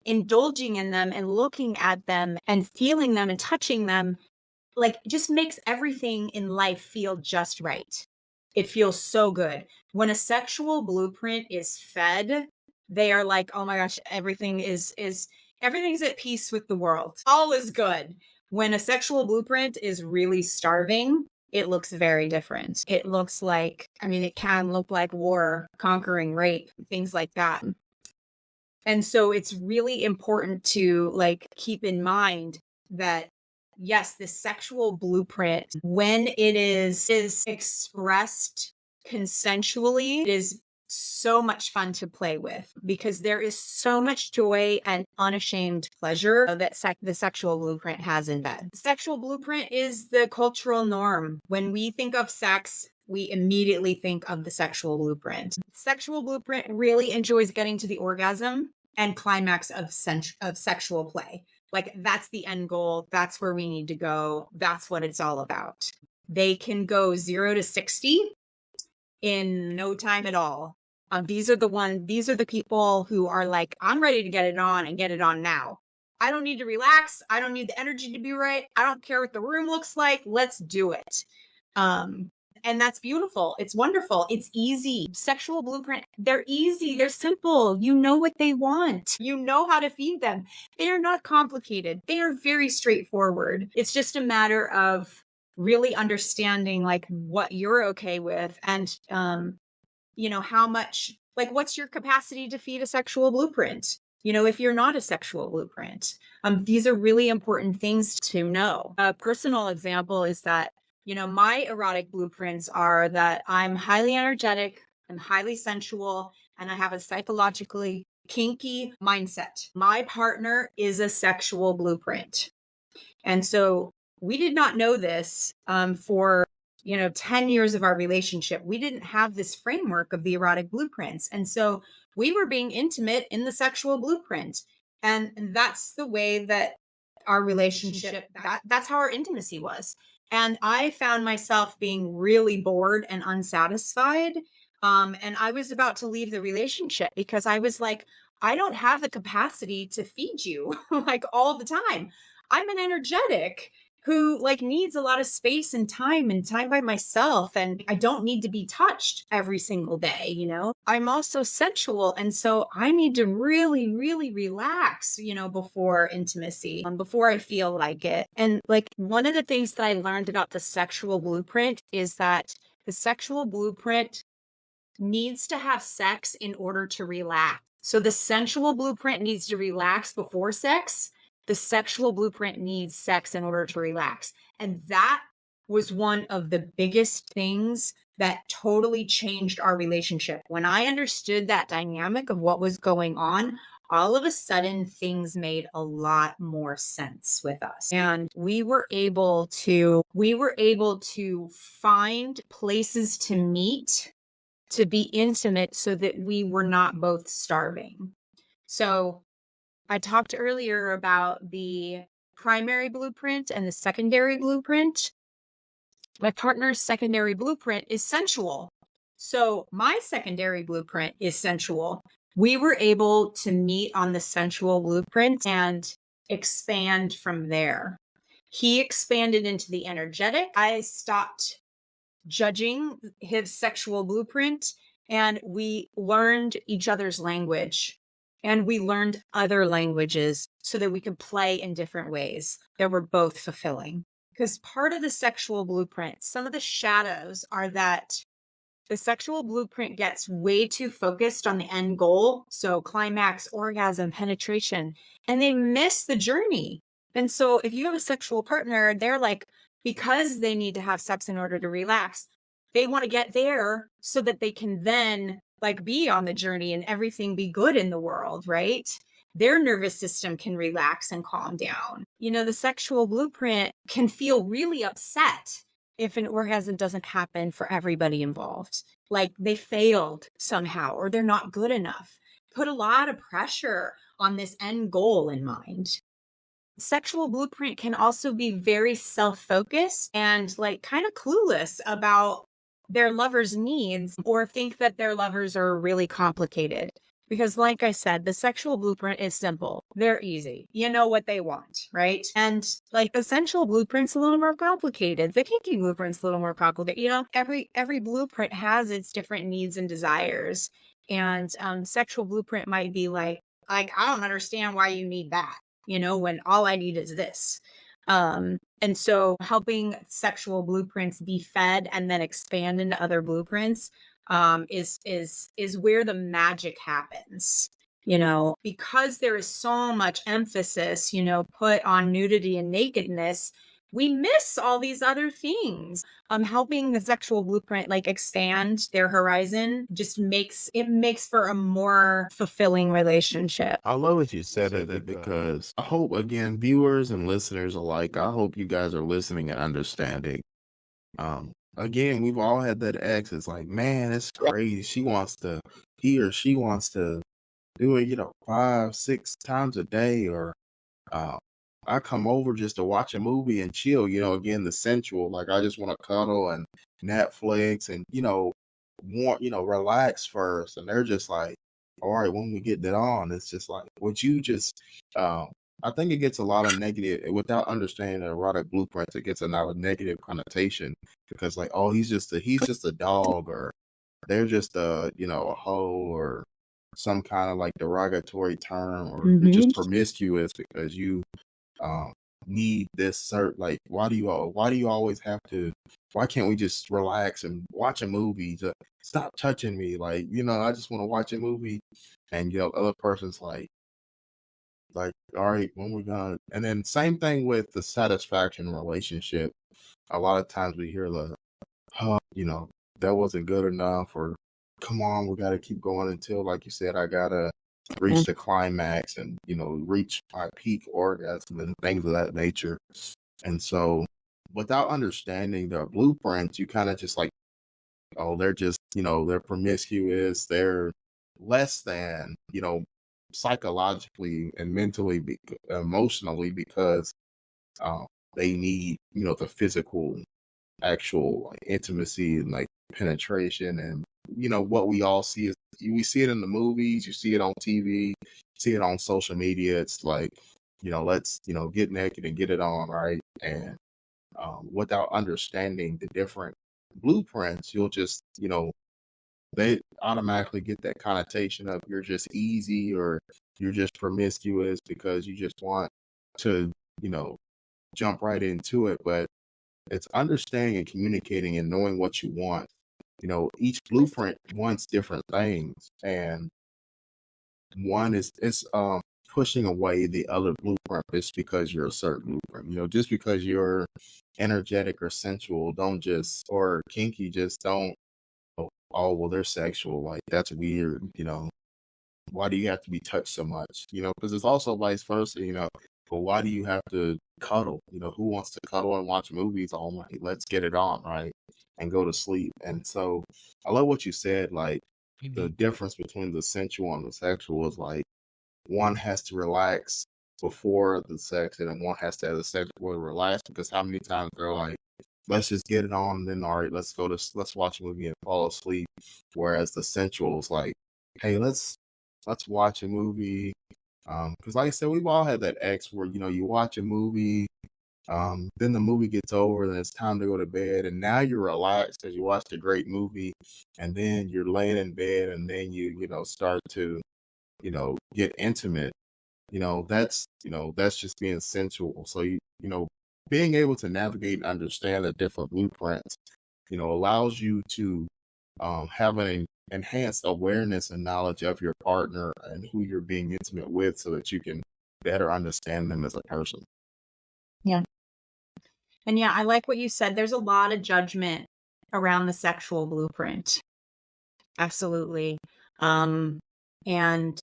indulging in them and looking at them and feeling them and touching them just makes everything in life feel just right. It feels so good. When a sexual blueprint is fed, they are like, oh my gosh, everything's at peace with the world. All is good. When a sexual blueprint is really starving, it looks very different. It looks like, it can look like war, conquering, rape, things like that. And so it's really important to keep in mind that yes, the sexual blueprint, when it is expressed consensually, it is so much fun to play with because there is so much joy and unashamed pleasure that the sexual blueprint has in bed. The sexual blueprint is the cultural norm. When we think of sex, we immediately think of the sexual blueprint. Sexual blueprint really enjoys getting to the orgasm and climax of sexual play. That's the end goal. That's where we need to go. That's what it's all about. They can go 0 to 60 in no time at all. These are the people who are like, I'm ready to get it on and get it on now. I don't need to relax. I don't need the energy to be right. I don't care what the room looks like. Let's do it. And that's beautiful. It's wonderful. It's easy. Sexual blueprint, they're easy. They're simple. You know what they want. You know how to feed them. They are not complicated. They are very straightforward. It's just a matter of really understanding what you're okay with and, how much, what's your capacity to feed a sexual blueprint? If you're not a sexual blueprint, these are really important things to know. A personal example is that my erotic blueprints are that I'm highly energetic, I'm highly sensual, and I have a psychologically kinky mindset. My partner is a sexual blueprint. And so we did not know this for 10 years of our relationship. We didn't have this framework of the erotic blueprints. And so we were being intimate in the sexual blueprint. And that's the way that our relationship, that's how our intimacy was. And I found myself being really bored and unsatisfied. And I was about to leave the relationship because I was like, I don't have the capacity to feed you all the time. I'm an energetic who needs a lot of space and time by myself. And I don't need to be touched every single day. I'm also sensual. And so I need to really, really relax, before intimacy, before I feel like it. And one of the things that I learned about the sexual blueprint is that the sexual blueprint needs to have sex in order to relax. So the sensual blueprint needs to relax before sex. The sexual blueprint needs sex in order to relax. And that was one of the biggest things that totally changed our relationship. When I understood that dynamic of what was going on, all of a sudden things made a lot more sense with us. And we were able to find places to meet, to be intimate so that we were not both starving. So I talked earlier about the primary blueprint and the secondary blueprint. My partner's secondary blueprint is sensual. So my secondary blueprint is sensual. We were able to meet on the sensual blueprint and expand from there. He expanded into the energetic. I stopped judging his sexual blueprint and we learned each other's language. And we learned other languages so that we could play in different ways that were both fulfilling. Because part of the sexual blueprint, some of the shadows are that the sexual blueprint gets way too focused on the end goal. So climax, orgasm, penetration, and they miss the journey. And so if you have a sexual partner, they're like, because they need to have sex in order to relax, they want to get there so that they can then like be on the journey and everything be good in the world, right? Their nervous system can relax and calm down. You know, the sexual blueprint can feel really upset if an orgasm doesn't happen for everybody involved, like they failed somehow or they're not good enough. Put a lot of pressure on this end goal in mind. Sexual blueprint can also be very self-focused and like kind of clueless about their lover's needs or think that their lovers are really complicated. Because like I said, the sexual blueprint is simple. They're easy. You know what they want, right? And like the sensual blueprint's a little more complicated. The kinky blueprint's a little more complicated. You know, every blueprint has its different needs and desires. And sexual blueprint might be like, I don't understand why you need that, you know, when all I need is this. And so helping sexual blueprints be fed and then expand into other blueprints is where the magic happens. You know, because there is so much emphasis, you know, put on nudity and nakedness, we miss all these other things. Helping the sexual blueprint like expand their horizon just makes for a more fulfilling relationship. I love what you said it because I hope, again, viewers and listeners alike, I hope you guys are listening and understanding. Again, we've all had that ex. It's like, man, it's crazy. He or she wants to do it, 5, 6 times a day, or uh, I come over just to watch a movie and chill. Again, the sensual, like I just want to cuddle and Netflix and relax first. And they're just like, all right, when we get that on, it's just like, would you just? I think it gets a lot of negative without understanding the erotic blueprints. It gets a lot of negative connotation because, like, oh, he's just a dog, or they're just a hoe, or some kind of like derogatory term, or they're just promiscuous because you um need this like, why do you always have to, why can't we just relax and watch a movie? Stop touching me, like, I just want to watch a movie. And the other person's like, all right, when we're gonna, and then same thing with the satisfaction relationship. A lot of times we hear oh, that wasn't good enough, or come on, we got to keep going until, like you said, I gotta reach the climax and reach my peak orgasm and things of that nature. And so, without understanding the blueprints, you kind of just like, oh, they're just they're promiscuous, they're less than psychologically and mentally, emotionally, because they need the physical, actual, like, intimacy and like penetration. And what we all see is, we see it in the movies, you see it on TV, you see it on social media. It's like, let's get naked and get it on, right? And without understanding the different blueprints, you'll just they automatically get that connotation of you're just easy, or you're just promiscuous because you just want to jump right into it. But it's understanding and communicating and knowing what you want. Each blueprint wants different things, and one is it's pushing away the other blueprint just because you're a certain blueprint. Just because you're energetic or sensual, or kinky, just don't, oh, well, they're sexual, like, that's weird. Why do you have to be touched so much? Because it's also vice versa. But why do you have to cuddle? Who wants to cuddle and watch movies all night? Let's get it on, right? And go to sleep. And so I love what you said, like, the difference between the sensual and the sexual is like, one has to relax before the sex, and then one has to have the sex before the relax. Because how many times they're like, let's just get it on, and then, all right, let's watch a movie and fall asleep. Whereas the sensual is like, hey, let's watch a movie. Because like I said, we've all had that ex where you watch a movie, then the movie gets over, and it's time to go to bed, and now you're relaxed because you watched a great movie, and then you're laying in bed, and then you start to get intimate. That's just being sensual. So being able to navigate and understand the different blueprints, allows you to have an enhanced awareness and knowledge of your partner and who you're being intimate with so that you can better understand them as a person. Yeah. And yeah, I like what you said. There's a lot of judgment around the sexual blueprint. Absolutely. And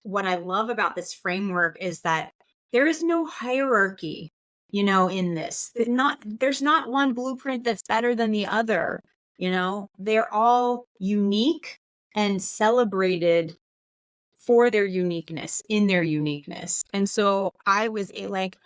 what I love about this framework is that there is no hierarchy, in this. There's not one blueprint that's better than the other, They're all unique and celebrated for their uniqueness, in their uniqueness. And so I was like,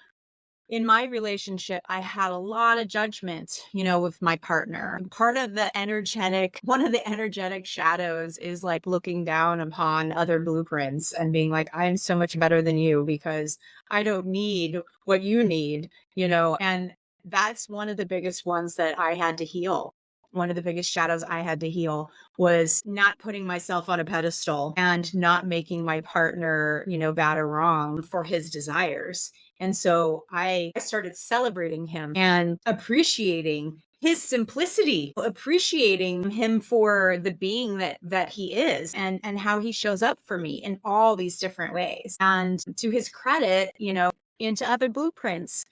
in my relationship, I had a lot of judgment, with my partner. One of the energetic shadows is like looking down upon other blueprints and being like, I'm so much better than you because I don't need what you need, and that's one of the biggest ones that I had to heal. One of the biggest shadows I had to heal was not putting myself on a pedestal and not making my partner, bad or wrong for his desires. And so I started celebrating him and appreciating his simplicity, appreciating him for the being that he is and how he shows up for me in all these different ways. And to his credit, into other blueprints,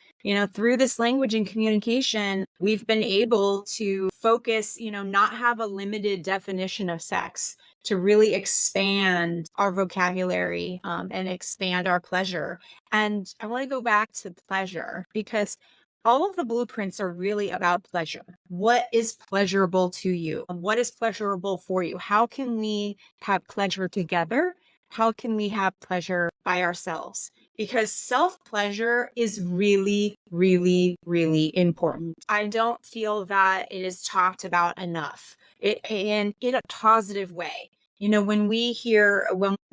through this language and communication, we've been able to focus, not have a limited definition of sex, to really expand our vocabulary and expand our pleasure. And I want to go back to pleasure because all of the blueprints are really about pleasure. What is pleasurable to you? What is pleasurable for you? How can we have pleasure together? How can we have pleasure by ourselves? Because self-pleasure is really, really, really important. I don't feel that it is talked about enough in a positive way. When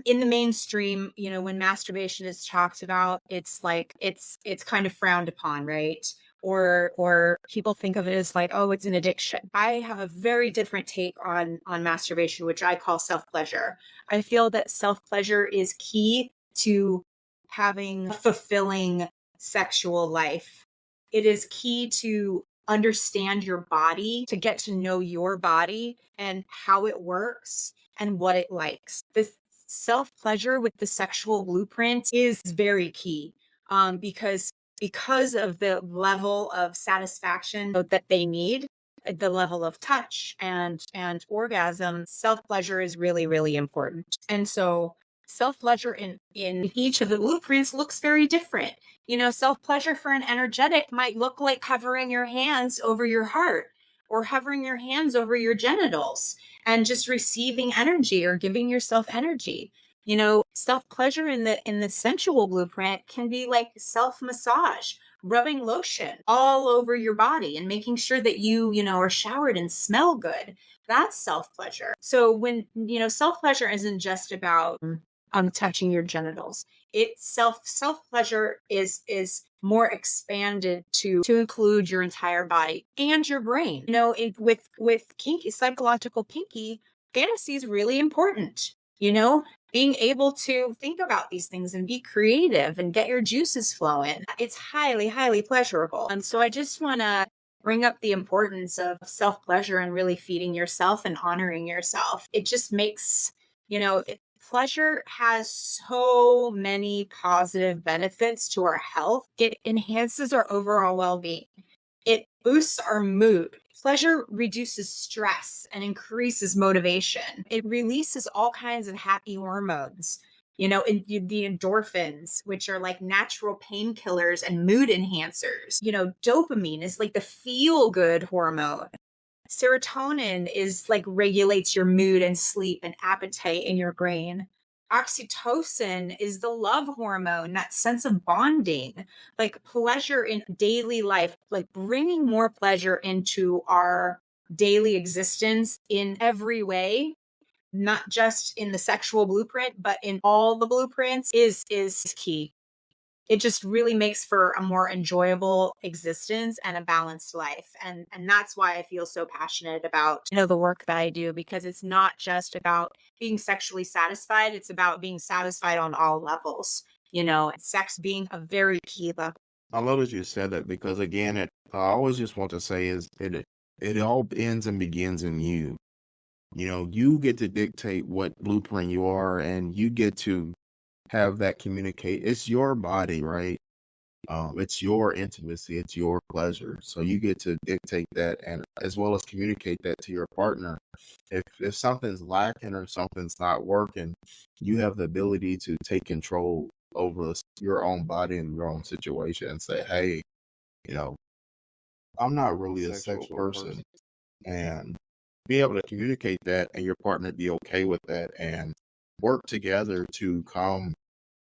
in the mainstream, when masturbation is talked about, it's like, it's kind of frowned upon, right? Or people think of it as like, oh, it's an addiction. I have a very different take on masturbation, which I call self-pleasure. I feel that self-pleasure is key to having a fulfilling sexual life. It is key to understand your body, to get to know your body and how it works and what it likes. This self-pleasure with the sexual blueprint is very key because of the level of satisfaction that they need, the level of touch and orgasm. Self-pleasure is really, really important. And so self-pleasure in each of the blueprints looks very different. Self-pleasure for an energetic might look like hovering your hands over your heart or hovering your hands over your genitals and just receiving energy or giving yourself energy. Self-pleasure in the sensual blueprint can be like self-massage, rubbing lotion all over your body and making sure that you are showered and smell good. That's self-pleasure. So when, self-pleasure isn't just about touching your genitals. Self-pleasure is more expanded to include your entire body and your brain. With kinky, psychological kinky, fantasy is really important. Being able to think about these things and be creative and get your juices flowing. It's highly, highly pleasurable. And so I just want to bring up the importance of self-pleasure and really feeding yourself and honoring yourself. It just makes, pleasure has so many positive benefits to our health. It enhances our overall well-being. It boosts our mood. Pleasure reduces stress and increases motivation. It releases all kinds of happy hormones, the endorphins, which are like natural painkillers and mood enhancers. Dopamine is like the feel-good hormone. Serotonin is like regulates your mood and sleep and appetite in your brain. Oxytocin is the love hormone, that sense of bonding, like pleasure in daily life, like bringing more pleasure into our daily existence in every way, not just in the sexual blueprint, but in all the blueprints is key. It just really makes for a more enjoyable existence and a balanced life. And that's why I feel so passionate about, the work that I do, because it's not just about being sexually satisfied. It's about being satisfied on all levels, sex being a very key level. I love that you said that because again, I always just want to say is it all ends and begins in you. You know, you get to dictate what blueprint you are, and you get to have that communicate. It's your body, right? It's your intimacy, it's your pleasure. So you get to dictate that, and as well as communicate that to your partner. If something's lacking or something's not working, you have the ability to take control over your own body and your own situation and say, hey, you know, I'm not really a sex person, and be able to communicate that and your partner be okay with that and work together to come,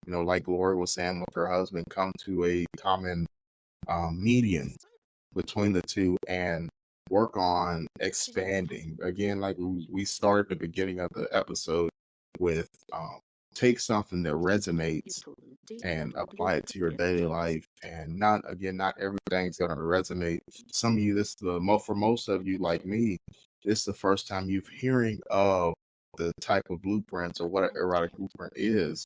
like Laurie was saying with her husband, come to a common median between the two and work on expanding. Again, like we started at the beginning of the episode with take something that resonates and apply it to your daily life. And not everything's gonna resonate. Some of you, for most of you like me, this is the first time you've hearing of the type of blueprints or what an erotic blueprint is.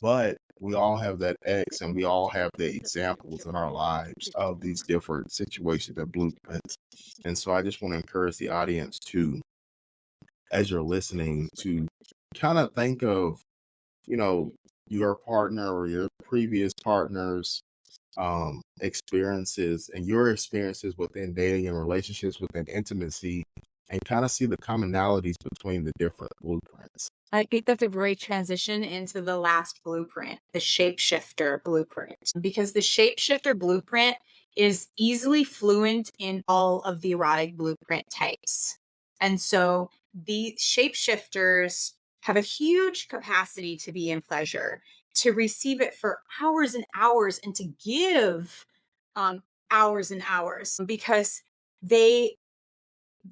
But we all have that X, and we all have the examples in our lives of these different situations and blueprints. And so I just want to encourage the audience to, as you're listening, to kind of think of, your partner or your previous partner's experiences and your experiences within dating and relationships within intimacy, and kind of see the commonalities between the different blueprints. I think that's a great transition into the last blueprint, the shapeshifter blueprint, because the shapeshifter blueprint is easily fluent in all of the erotic blueprint types. And so the shapeshifters have a huge capacity to be in pleasure, to receive it for hours and hours, and to give hours and hours, because they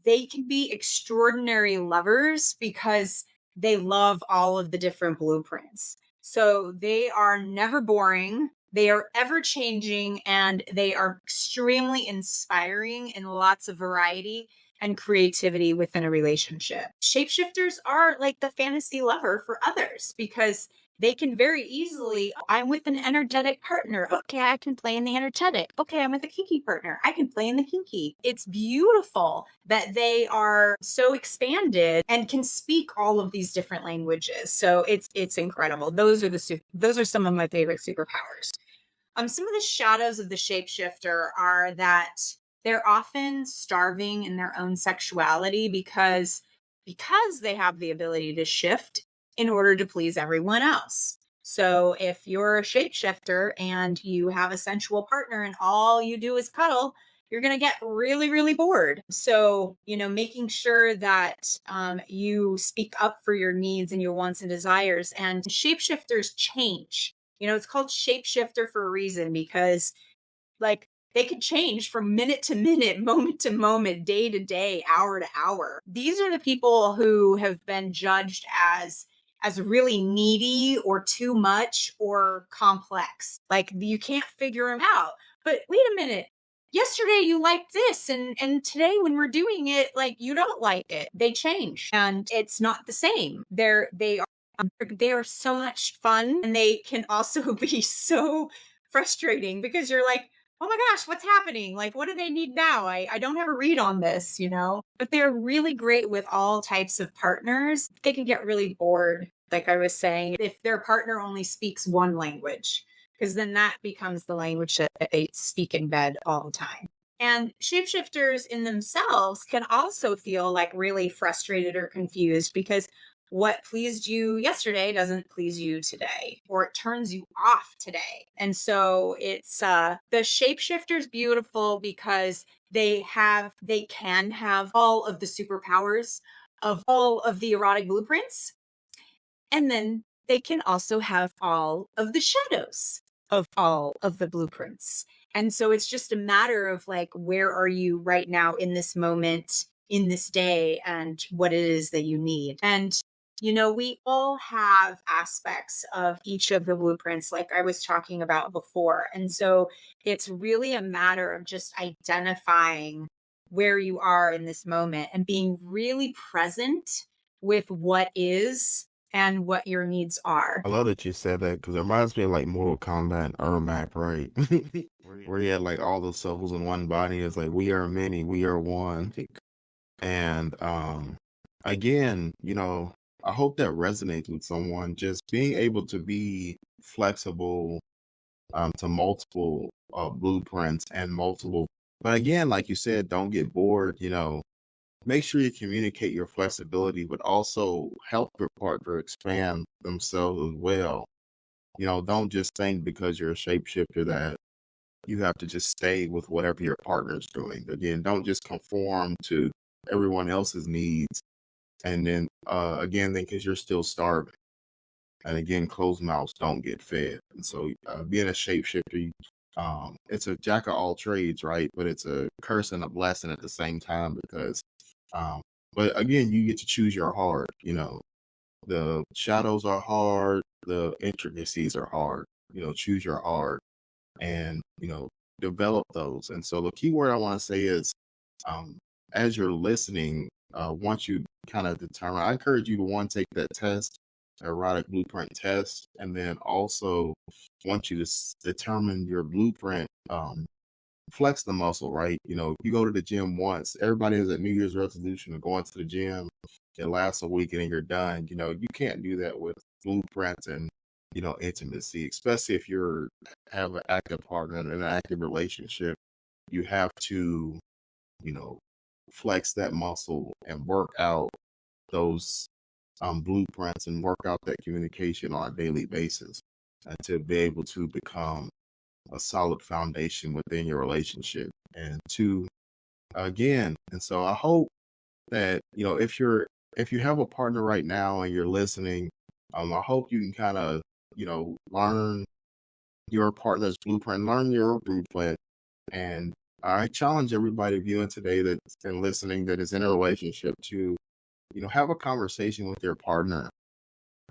can be extraordinary lovers because they love all of the different blueprints. So they are never boring. They are ever changing, and they are extremely inspiring in lots of variety and creativity within a relationship. Shapeshifters are like the fantasy lover for others because they can very easily, I'm with an energetic partner. Okay, I can play in the energetic. Okay, I'm with a kinky partner. I can play in the kinky. It's beautiful that they are so expanded and can speak all of these different languages. So it's incredible. Those are some of my favorite superpowers. Some of the shadows of the shapeshifter are that they're often starving in their own sexuality because they have the ability to shift in order to please everyone else. So if you're a shapeshifter and you have a sensual partner and all you do is cuddle, you're going to get really, really bored. So, making sure that you speak up for your needs and your wants and desires. And shapeshifters change. It's called shapeshifter for a reason because, like, they could change from minute to minute, moment to moment, day to day, hour to hour. These are the people who have been judged as really needy or too much or complex. Like, you can't figure them out. But wait a minute. Yesterday you liked this, and today when we're doing it, like, you don't like it. They change, and it's not the same. They are so much fun, and they can also be so frustrating because you're like, oh my gosh, what's happening? Like, what do they need now? I don't have a read on this, but they're really great with all types of partners. They can get really bored, like I was saying, if their partner only speaks one language, because then that becomes the language that they speak in bed all the time. And shapeshifters in themselves can also feel like really frustrated or confused because what pleased you yesterday doesn't please you today, or it turns you off today. And so it's the shapeshifter's beautiful because they can have all of the superpowers of all of the erotic blueprints. And then they can also have all of the shadows of all of the blueprints. And so it's just a matter of, like, where are you right now in this moment, in this day, and what it is that you need. And we all have aspects of each of the blueprints, like I was talking about before. And so it's really a matter of just identifying where you are in this moment and being really present with what is and what your needs are. I love that you said that because it reminds me of like Mortal Kombat and Ermac, right? where he had like all the souls in one body. It's like we are many, we are one. And again, I hope that resonates with someone. Just being able to be flexible to multiple blueprints and multiple. But again, like you said, don't get bored. Make sure you communicate your flexibility, but also help your partner expand themselves as well. Don't just think because you're a shapeshifter that you have to just stay with whatever your partner's doing. Again, don't just conform to everyone else's needs. And then again, think because you're still starving. And again, closed mouths don't get fed. And so being a shapeshifter, it's a jack of all trades, right? But it's a curse and a blessing at the same time because, but again, you get to choose your hard. The shadows are hard, the intricacies are hard. Choose your hard and, develop those. And so the key word I want to say is, as you're listening, once you kind of determine, I encourage you to take that test, erotic blueprint test, and then also once you determine your blueprint, flex the muscle, right? If you go to the gym once, everybody has a New Year's resolution of going to the gym. It lasts a week and then you're done. You can't do that with blueprints and intimacy, especially if you have an active partner and an active relationship. You have to, flex that muscle and work out those blueprints and work out that communication on a daily basis to be able to become a solid foundation within your relationship. And so I hope that, if you have a partner right now and you're listening, I hope you can kind of, learn your partner's blueprint, learn your blueprint. And I challenge everybody viewing today that's been listening that is in a relationship to, have a conversation with your partner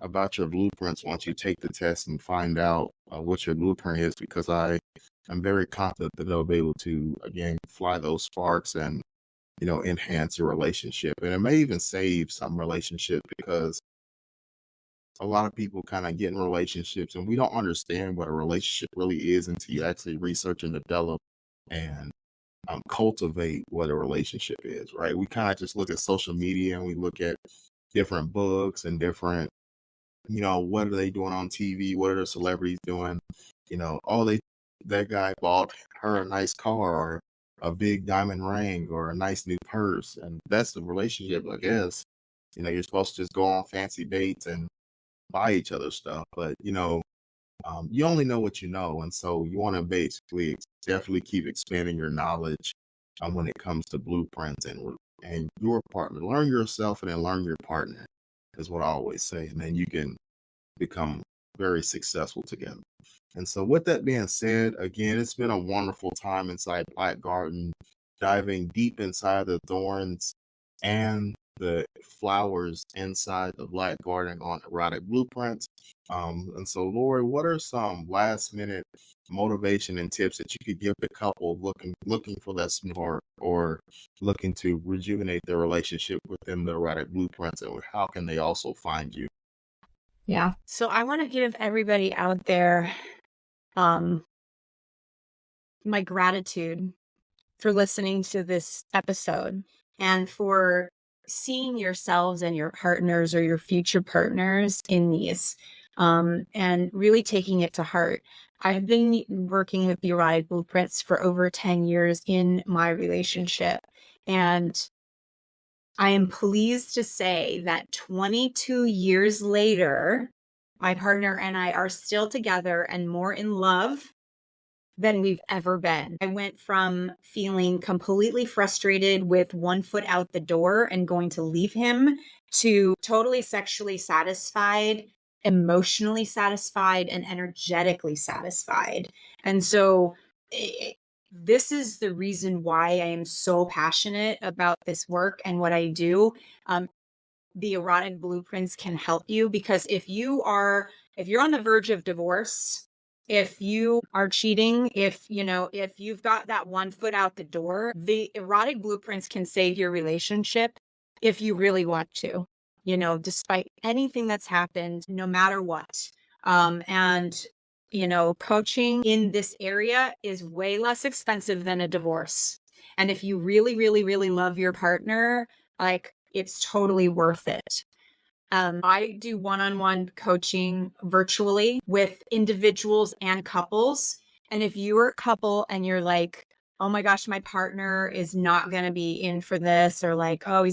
about your blueprints once you take the test and find out what your blueprint is, because I'm very confident that they'll be able to, again, fly those sparks and, enhance your relationship. And it may even save some relationships because a lot of people kind of get in relationships and we don't understand what a relationship really is until you actually research and develop and cultivate what a relationship is, right? We kind of just look at social media and we look at different books and different, what are they doing on TV? What are the celebrities doing? That guy bought her a nice car or a big diamond ring or a nice new purse. And that's the relationship, I guess. You're supposed to just go on fancy dates and buy each other stuff, but you only know what you know, and so you want to basically definitely keep expanding your knowledge when it comes to blueprints and your partner. Learn yourself and then learn your partner is what I always say, and then you can become very successful together. And so with that being said, again, it's been a wonderful time inside Black Garden, diving deep inside the thorns and the flowers inside the Black Garden on Erotic Blueprints. And so, Laurie, what are some last minute motivation and tips that you could give the couple looking for that spark or looking to rejuvenate their relationship within the Erotic Blueprints, and how can they also find you? Yeah. So I want to give everybody out there my gratitude for listening to this episode and for seeing yourselves and your partners or your future partners in these and really taking it to heart. I've been working with the Erotic Blueprints for over 10 years in my relationship, and I am pleased to say that 22 years later, my partner and I are still together and more in love than we've ever been. I went from feeling completely frustrated with one foot out the door and going to leave him to totally sexually satisfied, emotionally satisfied, and energetically satisfied. And so this is the reason why I am so passionate about this work and what I do. The Erotic Blueprints can help you, because if you're on the verge of divorce, if you are cheating, if you've got that one foot out the door, the Erotic Blueprints can save your relationship if you really want to, despite anything that's happened, no matter what. And coaching in this area is way less expensive than a divorce. And if you really, really, really love your partner, like, it's totally worth it. I do one-on-one coaching virtually with individuals and couples. And if you're a couple and you're like, oh my gosh, my partner is not going to be in for this, or like, oh,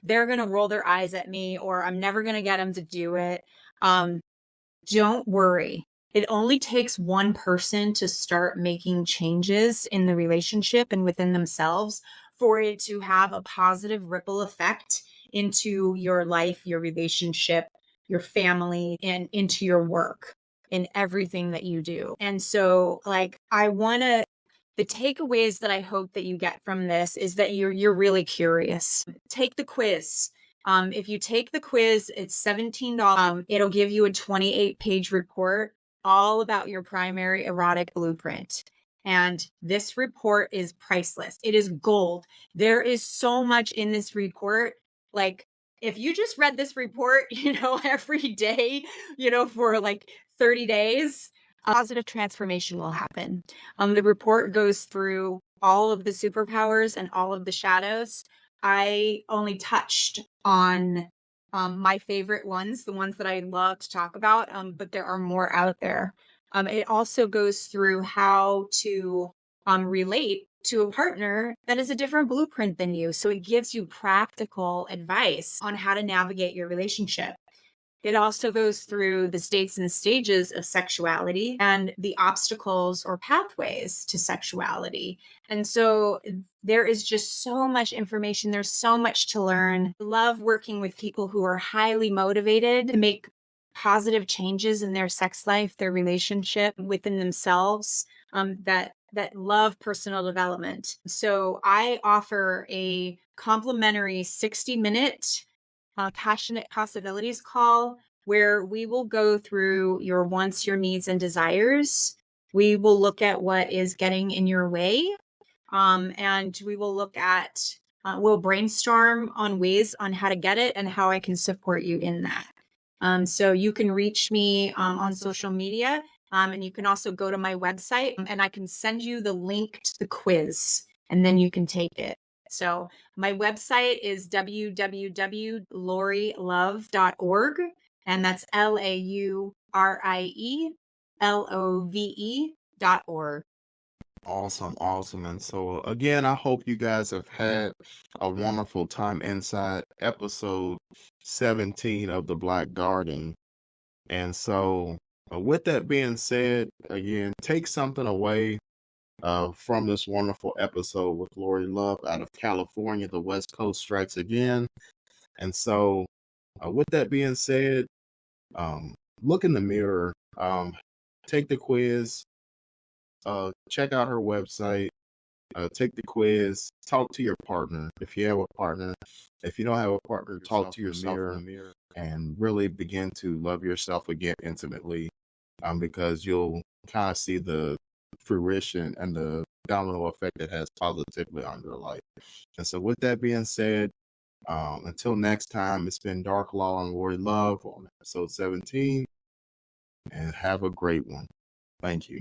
they're going to roll their eyes at me, or I'm never going to get him to do it. Don't worry. It only takes one person to start making changes in the relationship and within themselves for it to have a positive ripple effect into your life, your relationship, your family, and into your work, in everything that you do. And so, like, the takeaways that I hope that you get from this is that you're really curious. Take the quiz. If you take the quiz, it's $17. It'll give you a 28-page report all about your primary erotic blueprint. And this report is priceless. It is gold. There is so much in this report. Like, if you just read this report, every day, for like 30 days, positive transformation will happen. The report goes through all of the superpowers and all of the shadows. I only touched on my favorite ones, the ones that I love to talk about, but there are more out there. It also goes through how to relate to a partner that is a different blueprint than you. So it gives you practical advice on how to navigate your relationship. It also goes through the states and stages of sexuality and the obstacles or pathways to sexuality. And so there is just so much information. There's so much to learn. I love working with people who are highly motivated to make positive changes in their sex life, their relationship within themselves, that love personal development. So I offer a complimentary 60-minute passionate possibilities call, where we will go through your wants, your needs, and desires. We will look at what is getting in your way. And we will look at, we'll brainstorm on ways on how to get it and how I can support you in that. So you can reach me on social media. And you can also go to my website, and I can send you the link to the quiz, and then you can take it. So my website is www.laurielove.org, and that's LAURIELOVE.org. Awesome. And so, again, I hope you guys have had a wonderful time inside episode 17 of The Black Garden. And so, with that being said, again, take something away from this wonderful episode with Laurie Love out of California. The West Coast strikes again. And so, with that being said, look in the mirror, take the quiz, check out her website, take the quiz, talk to your partner if you have a partner. If you don't have a partner, talk to yourself in the mirror and really begin to love yourself again intimately, because you'll kind of see the fruition and the domino effect it has positively on your life. And so with that being said, until next time, it's been Dark Law and Laurie Love on episode 17, and have a great one. Thank you.